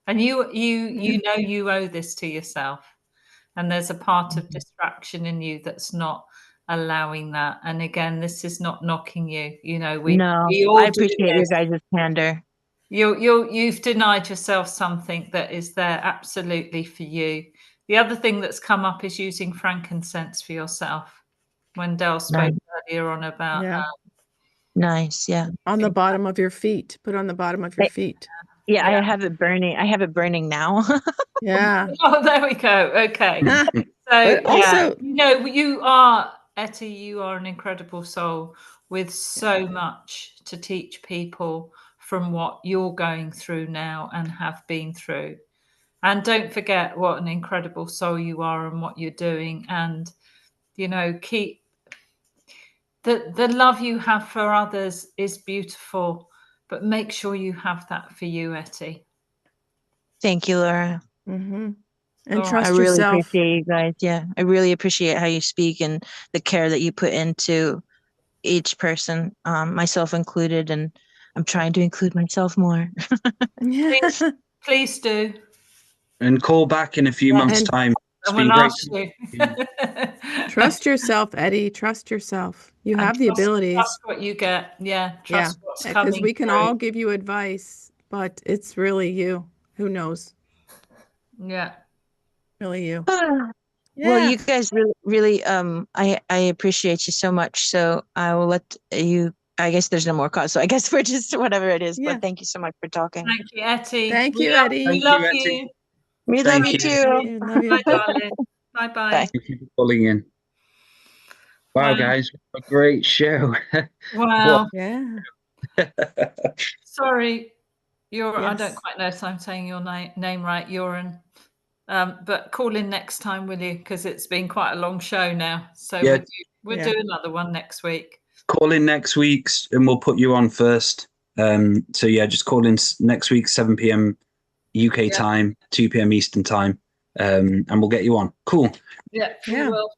And you know you owe this to yourself. and there's a part of distraction in you that's not allowing that. And again, this is not knocking you. You know, we all I do appreciate your this. guys' candor. You've denied yourself something that is there absolutely for you. The other thing that's come up is using frankincense for yourself. When Dale spoke earlier on about Nice, yeah. On the bottom of your feet. Put on the bottom of your feet. Yeah, I have it burning. I have it burning now. Yeah. Oh, there we go. Okay. So But also, you know, you are, Etty, you are an incredible soul with so much to teach people from what you're going through now and have been through. And don't forget what an incredible soul you are and what you're doing. And, you know, keep the love you have for others is beautiful, but make sure you have that for you, Etty. Thank you, Laura. and Oh, trust I really yourself. appreciate you guys. Yeah, I really appreciate how you speak and the care that you put into each person, myself included, and I'm trying to include myself more. Please do. And call back in a few months' time. It's been great. Trust yourself, Eddie. Trust yourself. You have the abilities. Trust what you get. Yeah. Trust what's coming. Because we can all give you advice, but it's really you. Who knows? Yeah. Really you. Well, you guys really, I appreciate you so much. So I will let you, I guess there's no more calls. So I guess we're just whatever it is. Yeah. But thank you so much for talking. Thank you, Etty. Thank you, Eddie. We love you. We love you too. Love you. Bye, darling. Bye-bye. Thank you for calling in. Wow, guys, what a great show. Wow. Yeah. Sorry, I Yes. don't quite know if I'm saying your name right, Joran. But call in next time, will you? Because it's been quite a long show now. So we'll do another one next week. Call in next week and we'll put you on first. So yeah, just call in next week, 7 p.m. UK time, 2 p.m. Eastern time, and we'll get you on. Cool. Yeah, we will.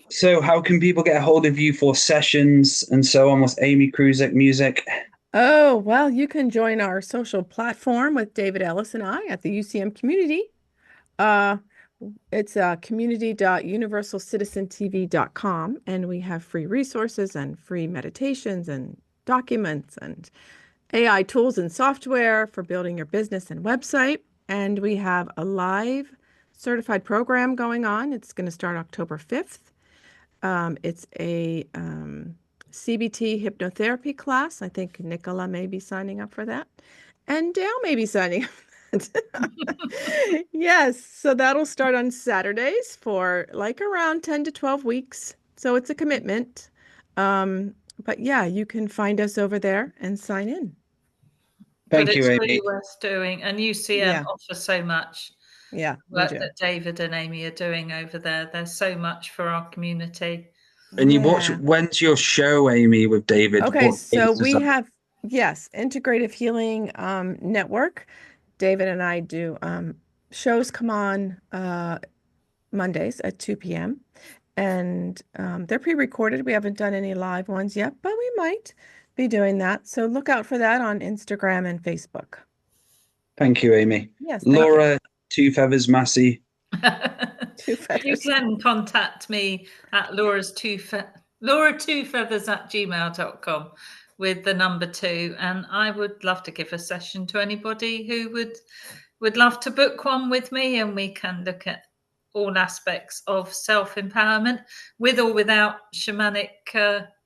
So how can people get a hold of you for sessions and so on with Amy Kruzic music? Oh, well, you can join our social platform with David Ellis and I at the UCM community. It's community.universalcitizentv.com, and we have free resources and free meditations and documents and AI tools and software for building your business and website. And we have a live certified program going on. It's going to start October 5th. It's a CBT hypnotherapy class. I think Nicola may be signing up for that. And Dale may be signing up. Yes, so that'll start on Saturdays for like around 10 to 12 weeks. So it's a commitment. But yeah, you can find us over there and sign in. Thank you, it's Amy. really worth doing. And UCM offers so much. Yeah, work that David and Amy are doing over there. There's so much for our community. And when's your show, Amy, with David? Okay, so we have, Integrative Healing Network. David and I do shows come on Mondays at 2 p.m. And they're pre-recorded. We haven't done any live ones yet, but we might be doing that. So look out for that on Instagram and Facebook. Thank you, Amy. Yes, Laura, Two Feathers Massey. Two Feathers. You can contact me at Laura2feathers@gmail.com with the number 2, and I would love to give a session to anybody who would love to book one with me, and we can look at all aspects of self-empowerment with or without shamanic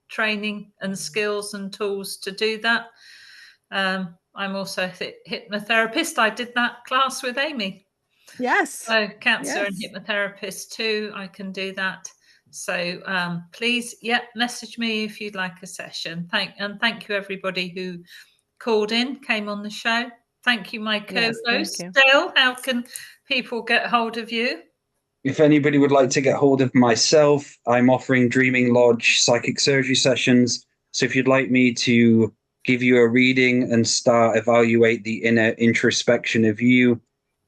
training and skills and tools to do that. I'm also a hypnotherapist. I did that class with Amy. Yes. So counselor and hypnotherapist too. I can do that. So please, message me if you'd like a session. Thank you everybody who called in, came on the show. Thank you, my co-host. Dale, how can people get hold of you? If anybody would like to get hold of myself, I'm offering Dreaming Lodge psychic surgery sessions. So if you'd like me to give you a reading and evaluate the inner introspection of you,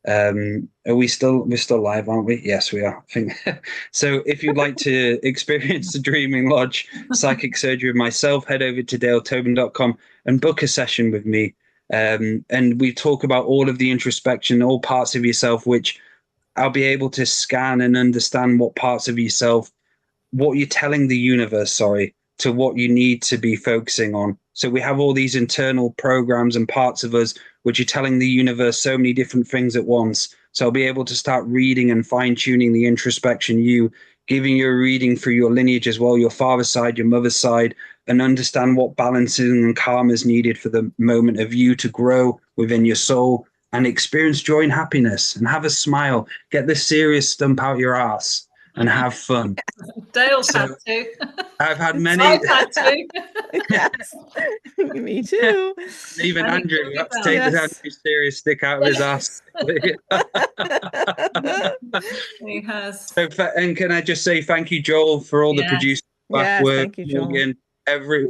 we're still live, aren't we? Yes, we are. I think so. If you'd like to experience the Dreaming Lodge psychic surgery with myself, head over to daletobin.com and book a session with me. And we talk about all of the introspection, all parts of yourself which I'll be able to scan and understand what parts of yourself, what you're telling the universe, to what you need to be focusing on. So we have all these internal programs and parts of us which are telling the universe so many different things at once. So I'll be able to start reading and fine-tuning the introspection, giving you a reading through your lineage as well, your father's side, your mother's side, and understand what balancing and karma is needed for the moment of you to grow within your soul and experience joy and happiness and have a smile. Get the serious stump out your ass and have fun. Dale's had to. I've had many. I've had to. Yes. Me too. Even And Andrew it got to can take be the done. serious stick out of his ass. He has. So, and can I just say thank you, Joel, for all the Yes. producers, Yes, work, thank you, Joel. Morgan,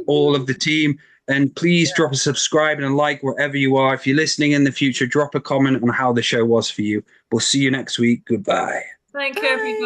all of the team. And please drop a subscribe and a like wherever you are. If you're listening in the future, drop a comment on how the show was for you. We'll see you next week. Goodbye. Thank you, everybody.